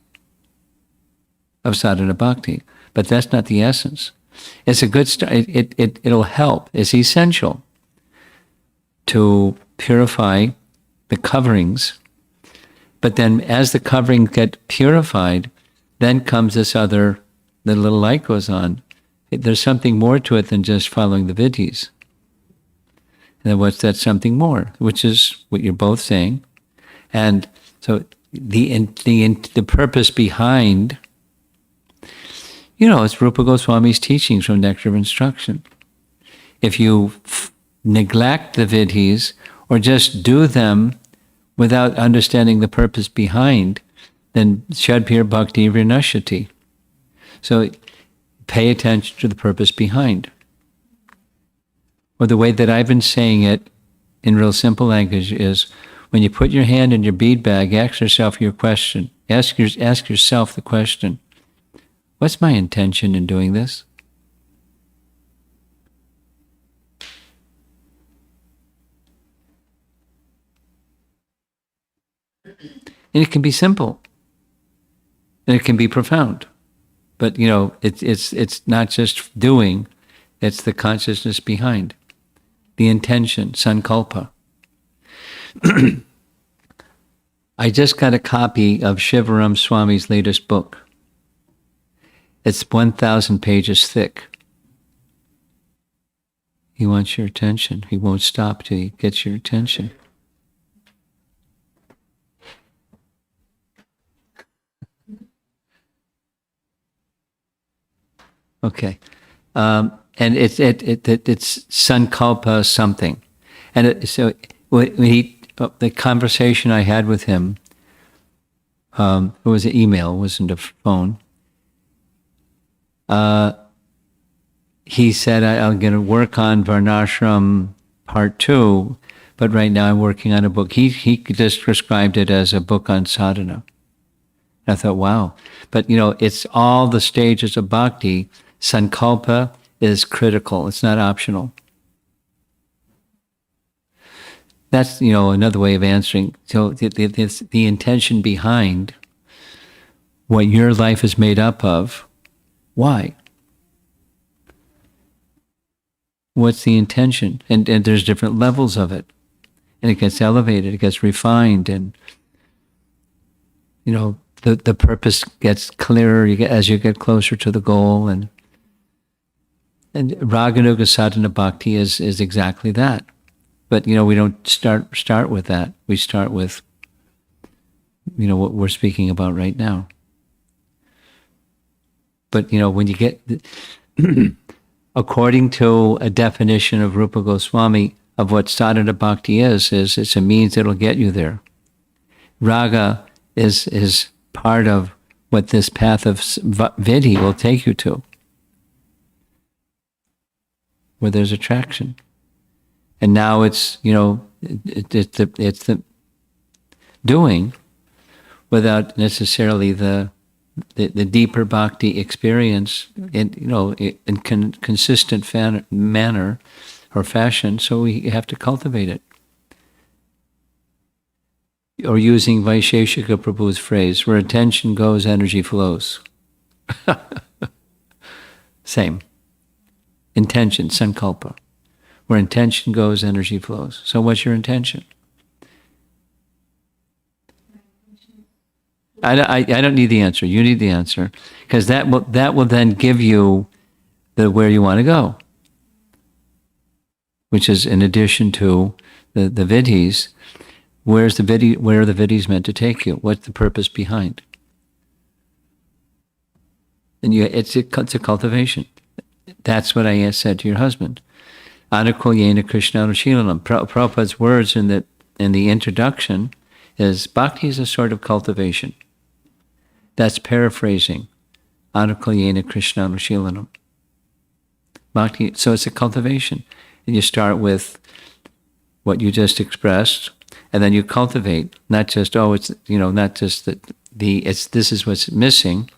of sadhana bhakti, but that's not the essence. It's a good start. It'll help. It's essential to purify the coverings. But then as the coverings get purified, then comes this other, the little light goes on. There's something more to it than just following the vidhis. And then what's that something more? Which is what you're both saying. And so the purpose behind, it's Rupa Goswami's teachings from Nectar of Instruction. If you neglect the vidhis or just do them without understanding the purpose behind, then shadbhir bhakti vinashati. So pay attention to the purpose behind. Or the way that I've been saying it in real simple language is, when you put your hand in your bead bag, ask yourself your question. Ask yourself the question, what's my intention in doing this? And it can be simple. And it can be profound. But, it's not just doing, it's the consciousness behind. The intention, sankalpa. I just got a copy of Shivaram Swami's latest book. It's 1,000 pages thick. He wants your attention. He won't stop till he gets your attention. Okay. And it's sankalpa something. And so when the conversation I had with him, it was an email, it wasn't a phone. He said, I'm going to work on Varnashram Part 2, but right now I'm working on a book. He just described it as a book on sadhana. I thought, wow. But, it's all the stages of bhakti. Sankalpa is critical. It's not optional. That's, another way of answering. So the intention behind what your life is made up of, why? What's the intention? And there's different levels of it. And it gets elevated, it gets refined, and, the purpose gets clearer as you get closer to the goal. And Raganuga Sadhana Bhakti is exactly that. But, we don't start with that. We start with, what we're speaking about right now. But, when you get, according to a definition of Rupa Goswami of what sadhana bhakti is it's a means that'll get you there. Raga is part of what this path of vidhi will take you to, where there's attraction. And now it's, it's the doing without necessarily the deeper bhakti experience in consistent manner or fashion. So we have to cultivate it. Or using Vaisheshika Prabhu's phrase, where attention goes, energy flows. Same. Intention, sankalpa. Where intention goes, energy flows. So what's your intention? I don't need the answer. You need the answer. Because that will then give you where you want to go. Which is in addition to the vidhis. Where are the vidhis meant to take you? What's the purpose behind? And it's a cultivation. That's what I said to your husband. Anukulyena Krishna Anushilanam. Prabhupada's words in the introduction is bhakti is a sort of cultivation. That's paraphrasing Anukulyena Krishna Anushilanam. Bhakti, so it's a cultivation. And you start with what you just expressed, and then you cultivate, not just, not just this is what's missing,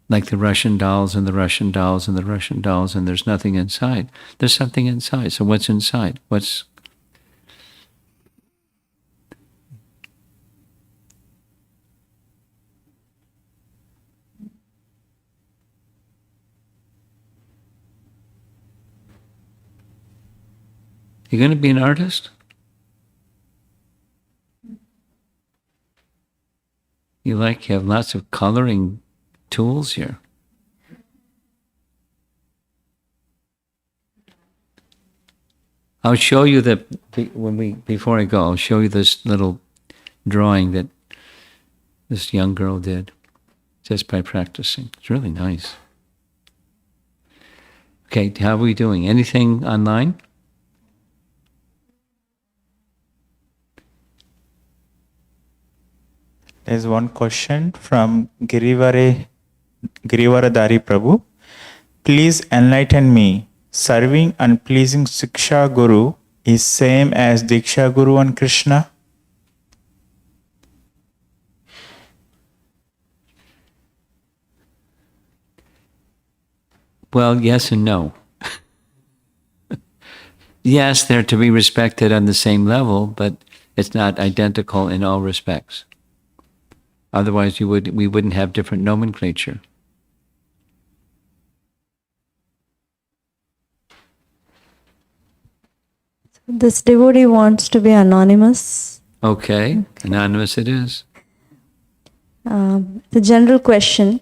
like the Russian dolls and the Russian dolls and the Russian dolls, and there's nothing inside. There's something inside. So what's inside? You're going to be an artist? You have lots of coloring tools here. I'll show you before I go, I'll show you this little drawing that this young girl did just by practicing. It's really nice. Okay, how are we doing? Anything online? There's one question from Girivaradari Prabhu. Please enlighten me. Serving and pleasing Siksha Guru is same as Diksha Guru and Krishna? Well, yes and no. Yes, they're to be respected on the same level, but it's not identical in all respects. Otherwise, we wouldn't have different nomenclature. This devotee wants to be anonymous. Okay, anonymous it is. The general question: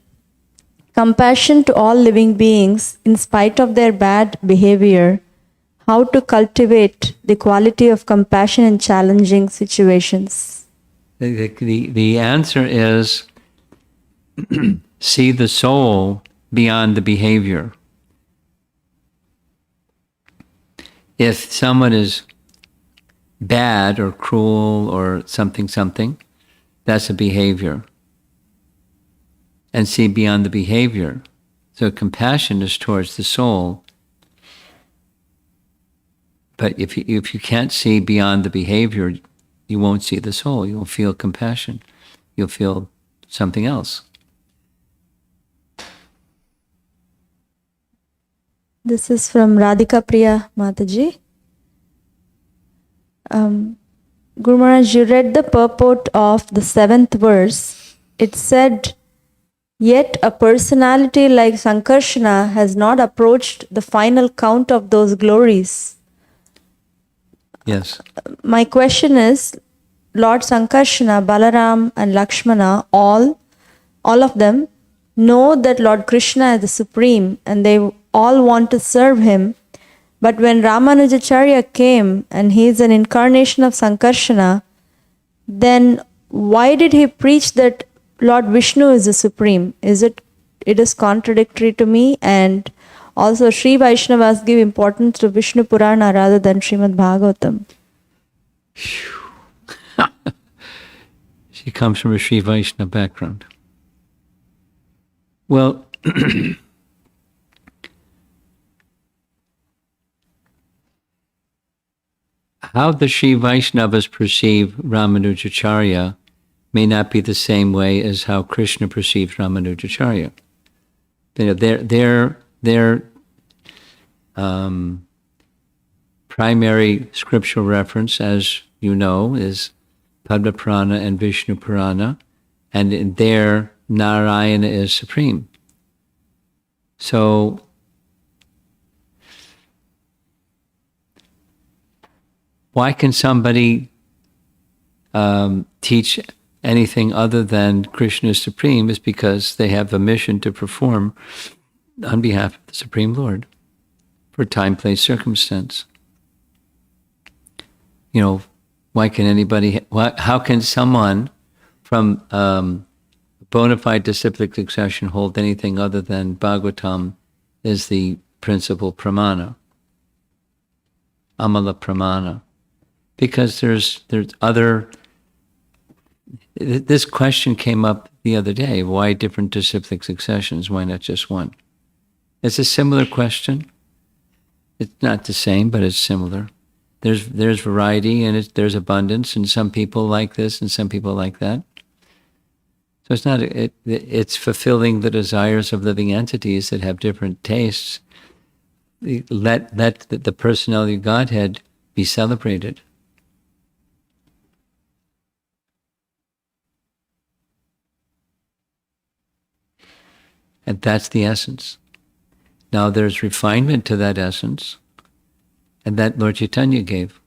compassion to all living beings in spite of their bad behavior. How to cultivate the quality of compassion in challenging situations? The answer is see the soul beyond the behavior. If someone is bad or cruel or something, that's a behavior. And see beyond the behavior. So compassion is towards the soul. But if you can't see beyond the behavior, you won't see the soul. You won't feel compassion. You'll feel something else. This is from Radhika Priya Mataji. Guru Maharaj, you read the purport of the 7th verse. It said, yet a personality like Sankarshana has not approached the final count of those glories. Yes. My question is, Lord Sankarshana, Balaram and Lakshmana, all of them know that Lord Krishna is the Supreme and they all want to serve him. But when Ramanujacharya came and he is an incarnation of Sankarshana, then why did he preach that Lord Vishnu is the Supreme? It is contradictory to me, and also Sri Vaishnavas give importance to Vishnu Purana rather than Srimad Bhagavatam. She comes from a Sri Vaishnava background. Well, how the Sri Vaishnavas perceive Ramanujacharya may not be the same way as how Krishna perceives Ramanujacharya. Their primary scriptural reference, as you know, is Padma Purana and Vishnu Purana, and in there Narayana is supreme. So why can somebody teach anything other than Krishna is supreme? Is because they have a mission to perform on behalf of the Supreme Lord for time, place, circumstance. You know, why can anybody, how can someone from bona fide disciplic succession hold anything other than Bhagavatam is the principal pramana, Amala pramana? Because there's other, this question came up the other day, why different disciplic successions, why not just one? It's a similar question. It's not the same, but it's similar. There's variety and there's abundance, and some people like this and some people like that. So it's not, it's fulfilling the desires of living entities that have different tastes. Let the personality of Godhead be celebrated. And that's the essence. Now there's refinement to that essence, and that Lord Chaitanya gave.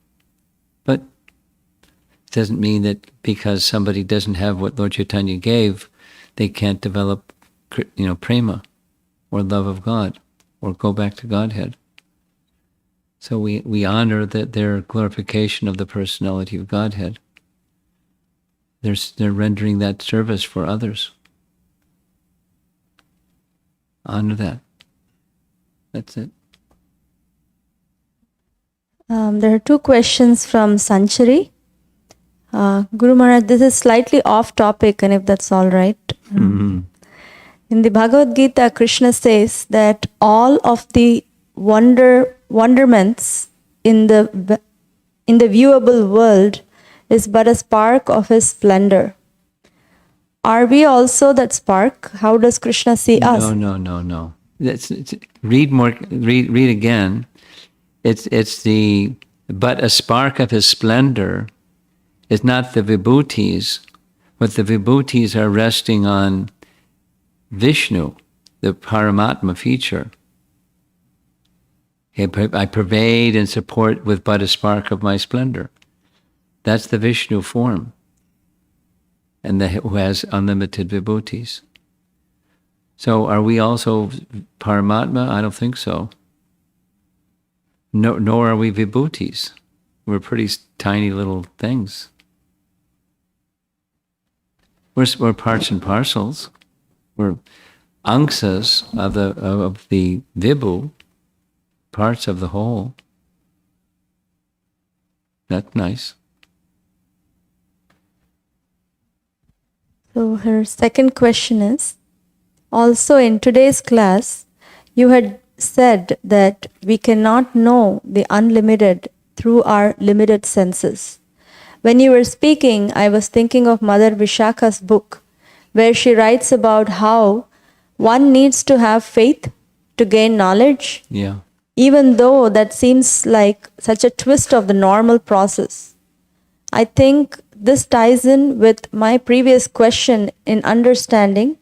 But it doesn't mean that because somebody doesn't have what Lord Chaitanya gave, they can't develop, prema, or love of God, or go back to Godhead. So we honor their glorification of the personality of Godhead. They're rendering that service for others. Honor that. That's it. There are two questions from Sanchari. Guru Maharaj, this is slightly off topic, and if that's all right. In the Bhagavad Gita, Krishna says that all of the wonderments in the viewable world is but a spark of his splendor. Are we also that spark? How does Krishna see us? No. Read again. It's but a spark of his splendor is not the vibhutis, but the vibhutis are resting on Vishnu, the Paramatma feature. I pervade and support with but a spark of my splendor. That's the Vishnu form, and who has unlimited vibhutis. So are we also Paramatma? I don't think so. No, nor are we vibhutis. We're pretty tiny little things. We're parts and parcels. We're angsas of the vibhu, parts of the whole. That's nice. So her second question is, also in today's class, you had said that we cannot know the unlimited through our limited senses. When you were speaking, I was thinking of Mother Vishakha's book, where she writes about how one needs to have faith to gain knowledge, Yeah. even though that seems like such a twist of the normal process. I think this ties in with my previous question in understanding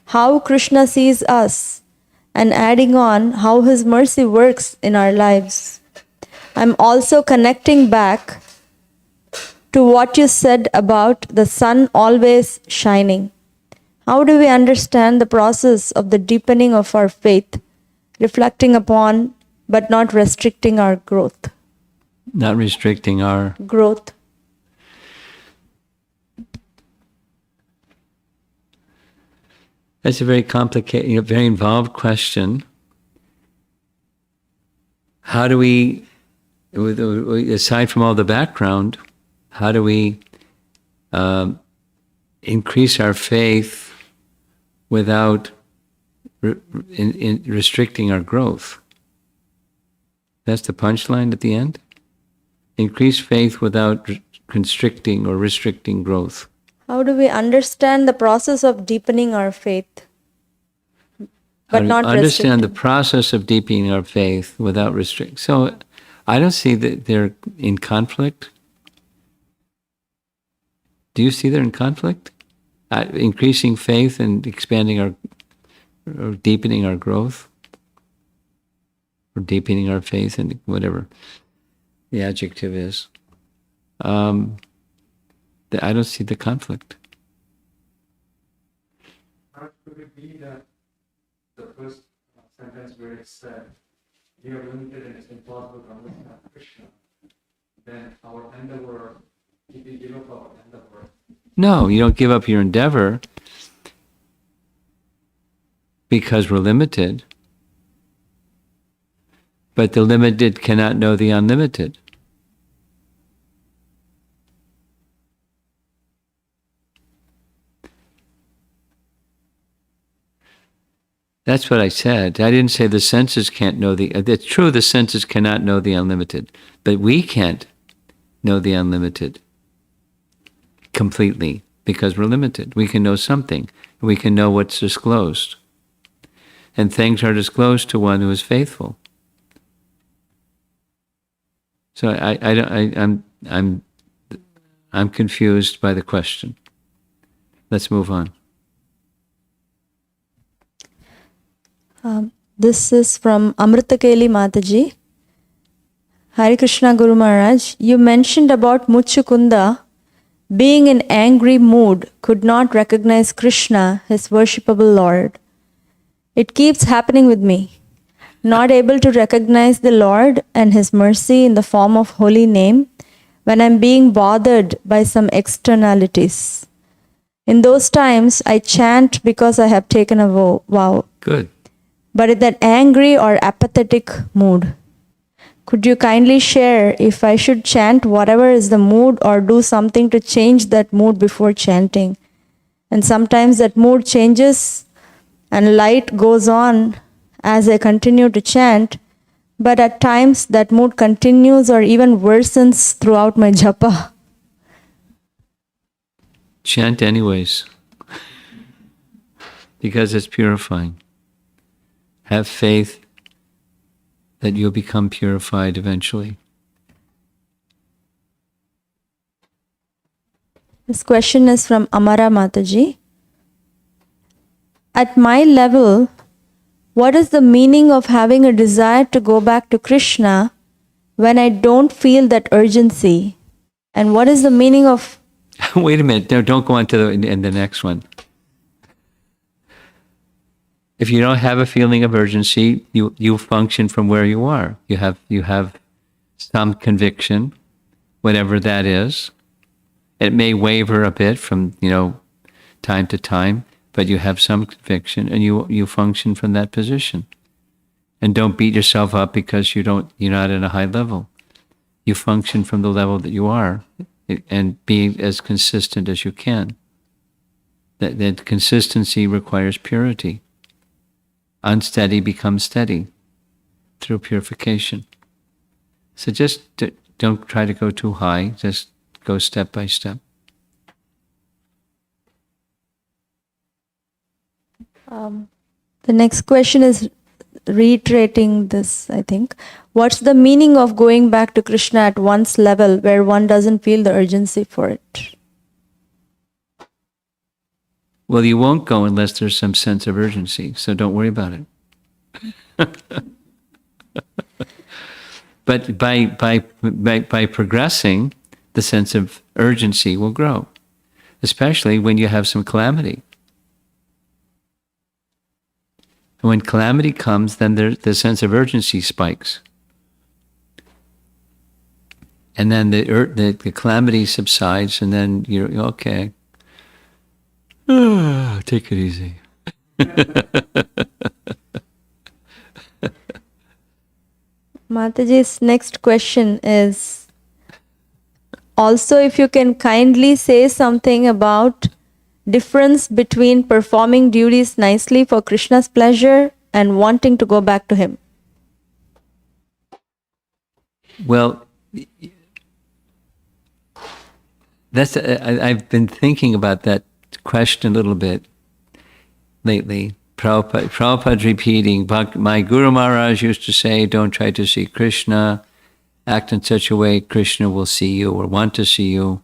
how Krishna sees us and adding on how his mercy works in our lives. I'm also connecting back to what you said about the sun always shining. How do we understand the process of the deepening of our faith, reflecting upon but not restricting our growth? Not restricting our Growth. That's a very complicated, very involved question. How do we, aside from all the background, how do we increase our faith without in restricting our growth. That's the punchline at the end. Increase faith without constricting or restricting growth. How do we understand the process of deepening our faith? But not Understand the restricting. process of deepening our faith without restricting. So I don't see that they're in conflict. Do you see they're in conflict? Increasing faith and expanding our, or deepening our growth, or deepening our faith, and whatever the adjective is. I don't see the conflict. Could it be that the first sentence where it said, "We are limited and it's impossible to understand Krishna," then our endeavor, if we give up our endeavor, No, you don't give up your endeavor because we're limited. But the limited cannot know the unlimited. That's what I said. I didn't say the senses can't know the... It's true, the senses cannot know the unlimited, but we can't know the unlimited completely because we're limited. We can know something. We can know what's disclosed. And things are disclosed to one who is faithful. So I'm confused by the question. Let's move on. This is from Amritakeli Mataji. Hare Krishna Guru Maharaj, you mentioned about Muchukunda being in angry mood could not recognize Krishna, his worshipable Lord. It keeps happening with me. Not able to recognize the Lord and his mercy in the form of holy name when I'm being bothered by some externalities. In those times, I chant because I have taken a vow. Good. But in that angry or apathetic mood, could you kindly share if I should chant whatever is the mood or do something to change that mood before chanting? And sometimes that mood changes and light goes on as I continue to chant, but at times that mood continues or even worsens throughout my japa. Chant anyways, because it's purifying. Have faith that you'll become purified eventually. This question is from Amara Mataji. At my level, what is the meaning of having a desire to go back to Krishna when I don't feel that urgency? And what is the meaning of... Wait a minute. No, don't go on to the next one. If you don't have a feeling of urgency, you function from where you are. You have some conviction, whatever that is. It may waver a bit from time to time, but you have some conviction, and you function from that position. And don't beat yourself up because you're not at a high level. You function from the level that you are, and be as consistent as you can. That consistency requires purity. Unsteady becomes steady through purification. So just don't try to go too high. Just go step by step. The next question is reiterating this, I think. What's the meaning of going back to Krishna at one's level where one doesn't feel the urgency for it? Well, you won't go unless there's some sense of urgency, so don't worry about it. But by progressing, the sense of urgency will grow, especially when you have some calamity. And when calamity comes, then the sense of urgency spikes. And then the calamity subsides, and then you're okay. Take it easy. Mataji's next question is also if you can kindly say something about difference between performing duties nicely for Krishna's pleasure and wanting to go back to him? Well, I've been thinking about that question a little bit lately. Prabhupada's repeating, my Guru Maharaj used to say, don't try to see Krishna, act in such a way Krishna will see you or want to see you.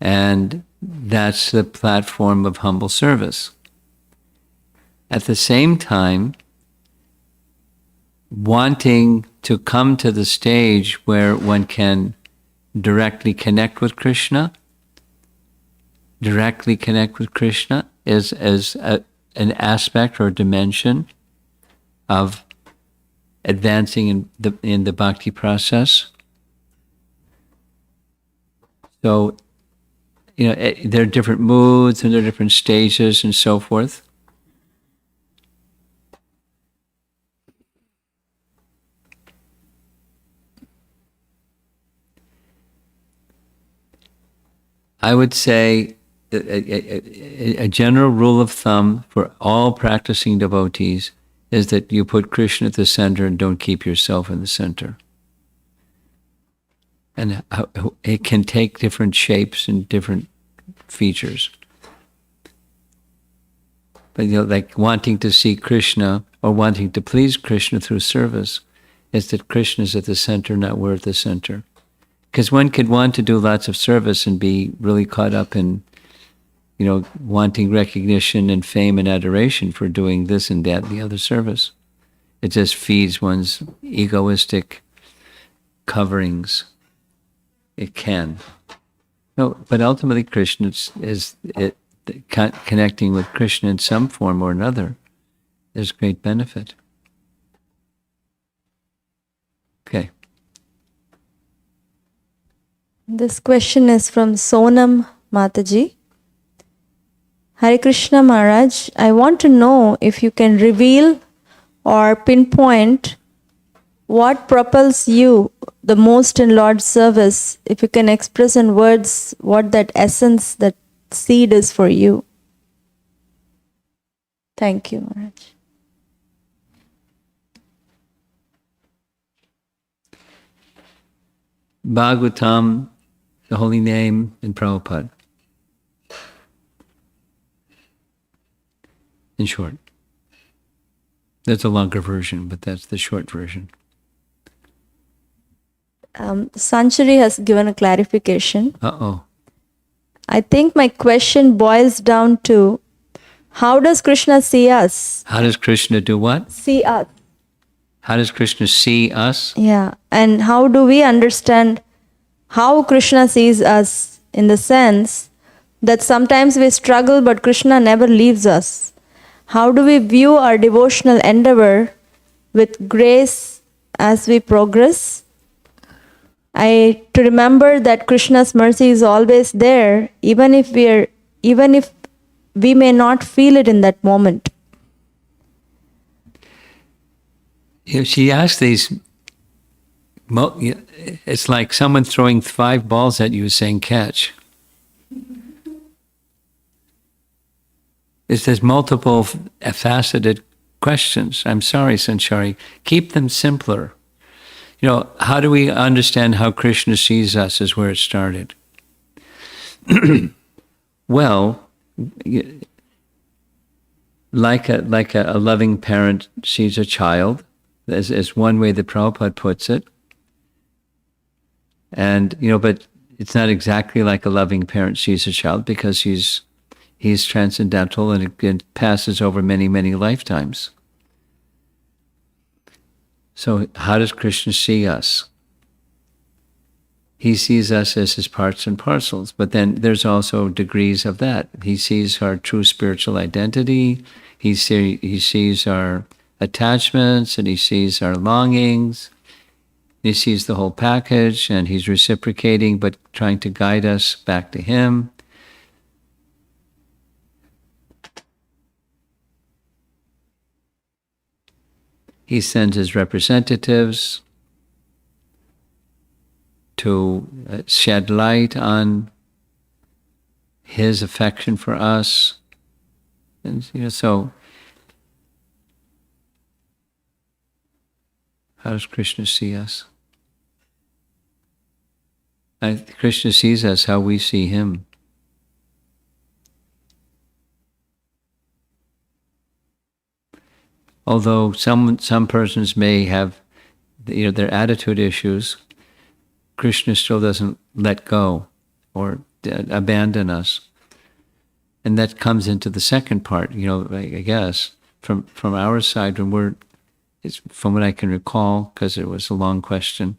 And that's the platform of humble service. At the same time, wanting to come to the stage where one can directly connect with Krishna is an aspect or dimension of advancing in the bhakti process. So, there are different moods and there are different stages and so forth. I would say a general rule of thumb for all practicing devotees is that you put Krishna at the center and don't keep yourself in the center. And it can take different shapes and different features. But like wanting to see Krishna or wanting to please Krishna through service is that Krishna is at the center, not we're at the center. Because one could want to do lots of service and be really caught up in, wanting recognition and fame and adoration for doing this and that and the other service. It just feeds one's egoistic coverings. It can. No, but ultimately Krishna connecting with Krishna in some form or another is great benefit. Okay. This question is from Sonam Mataji. Hare Krishna Maharaj, I want to know if you can reveal or pinpoint what propels you the most in Lord's service, if you can express in words what that essence, that seed is for you. Thank you, Maharaj. Bhagavatam, the holy name, and Prabhupada. In short. There's a longer version, but that's the short version. Sanchari has given a clarification. Uh-oh. I think my question boils down to, how does Krishna see us? How does Krishna do what? See us. How does Krishna see us? Yeah. And how do we understand how Krishna sees us, in the sense that sometimes we struggle but Krishna never leaves us? How do we view our devotional endeavor with grace as we progress? To remember that Krishna's mercy is always there, even if we may not feel it in that moment. She asked these, it's like someone throwing 5 balls at you saying catch. There's multiple faceted questions. I'm sorry, Sanchari. Keep them simpler. How do we understand how Krishna sees us is where it started. Well, like a loving parent sees a child, as one way that Prabhupada puts it. And, but it's not exactly like a loving parent sees a child, because he's transcendental and it passes over many, many lifetimes. So how does Krishna see us? He sees us as his parts and parcels, but then there's also degrees of that. He sees our true spiritual identity. He sees our attachments, and he sees our longings. He sees the whole package, and he's reciprocating, but trying to guide us back to him. He sends his representatives to shed light on his affection for us. And so how does Krishna see us? Krishna sees us how we see him. Although some persons may have their attitude issues, Krishna still doesn't let go or abandon us. And that comes into the second part, I guess, from our side, from what I can recall, because it was a long question.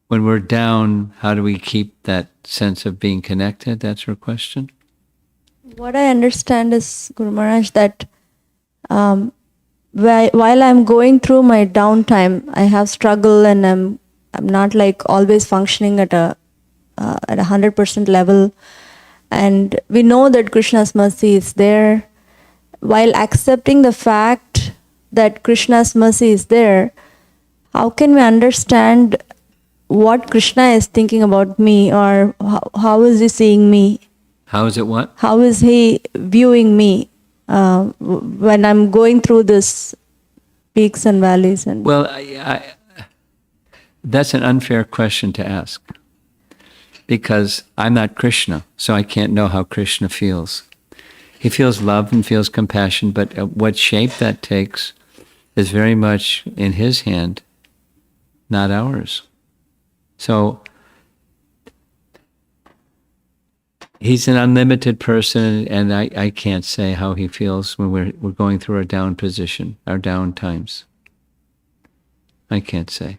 When we're down, how do we keep that sense of being connected? That's your question? What I understand is, Guru Maharaj, that while I'm going through my downtime, I have struggle and I'm not like always functioning at a 100% level. And we know that Krishna's mercy is there. While accepting the fact that Krishna's mercy is there, how can we understand what Krishna is thinking about me, or how is he seeing me? How is it what? How is he viewing me when I'm going through this peaks and valleys? And Well, that's an unfair question to ask, because I'm not Krishna, so I can't know how Krishna feels. He feels love and feels compassion, but what shape that takes is very much in his hand, not ours. So he's an unlimited person, and I can't say how he feels when we're going through our down position, our down times. I can't say.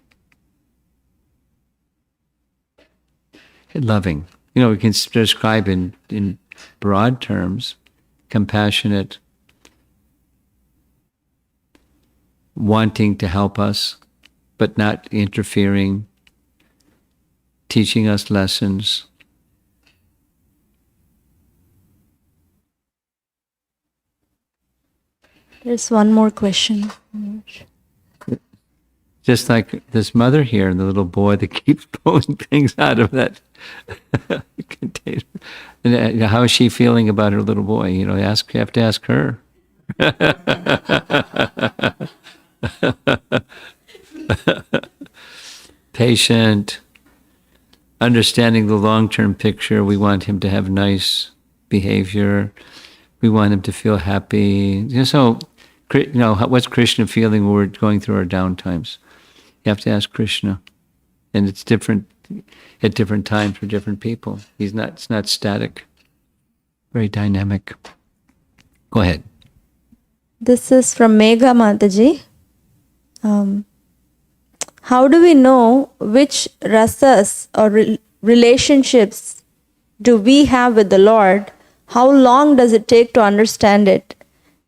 Loving. We can describe in broad terms, compassionate, wanting to help us, but not interfering, teaching us lessons. there's one more question. Just like this mother here and the little boy that keeps pulling things out of that container. And how is she feeling about her little boy? You have to ask her. Patient, understanding the long-term picture. We want him to have nice behavior. We want him to feel happy. So, what's Krishna feeling when we're going through our down times? You have to ask Krishna. And it's different at different times for different people. It's not static. Very dynamic. Go ahead. This is from Megha Mataji. How do we know which rasas or relationships do we have with the Lord? How long does it take to understand it?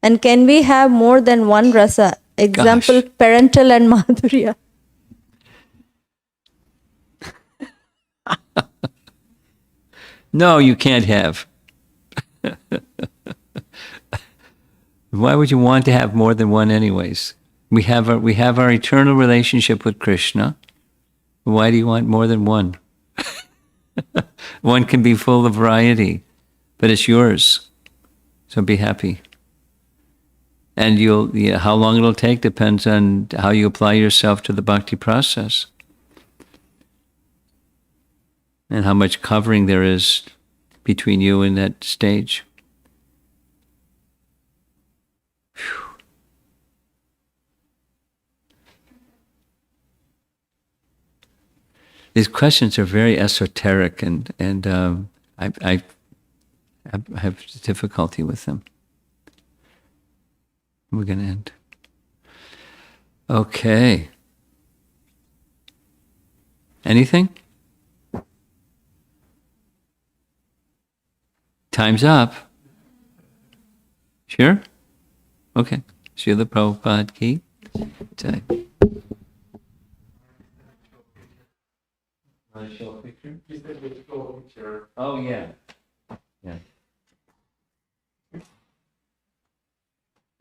And can we have more than one rasa? Example, Gosh. parental and madhurya. No, you can't have. Why would you want to have more than one anyways? We have our eternal relationship with Krishna. Why do you want more than one? One can be full of variety, but it's yours. So be happy. And how long it'll take depends on how you apply yourself to the bhakti process. And how much covering there is between you and that stage. Whew. These questions are very esoteric, and I have difficulty with them. We're going to end. Okay. Anything? Time's up. Sure? Okay. Srila Prabhupada ki jai. Want to show a picture? Oh, yeah. Yeah.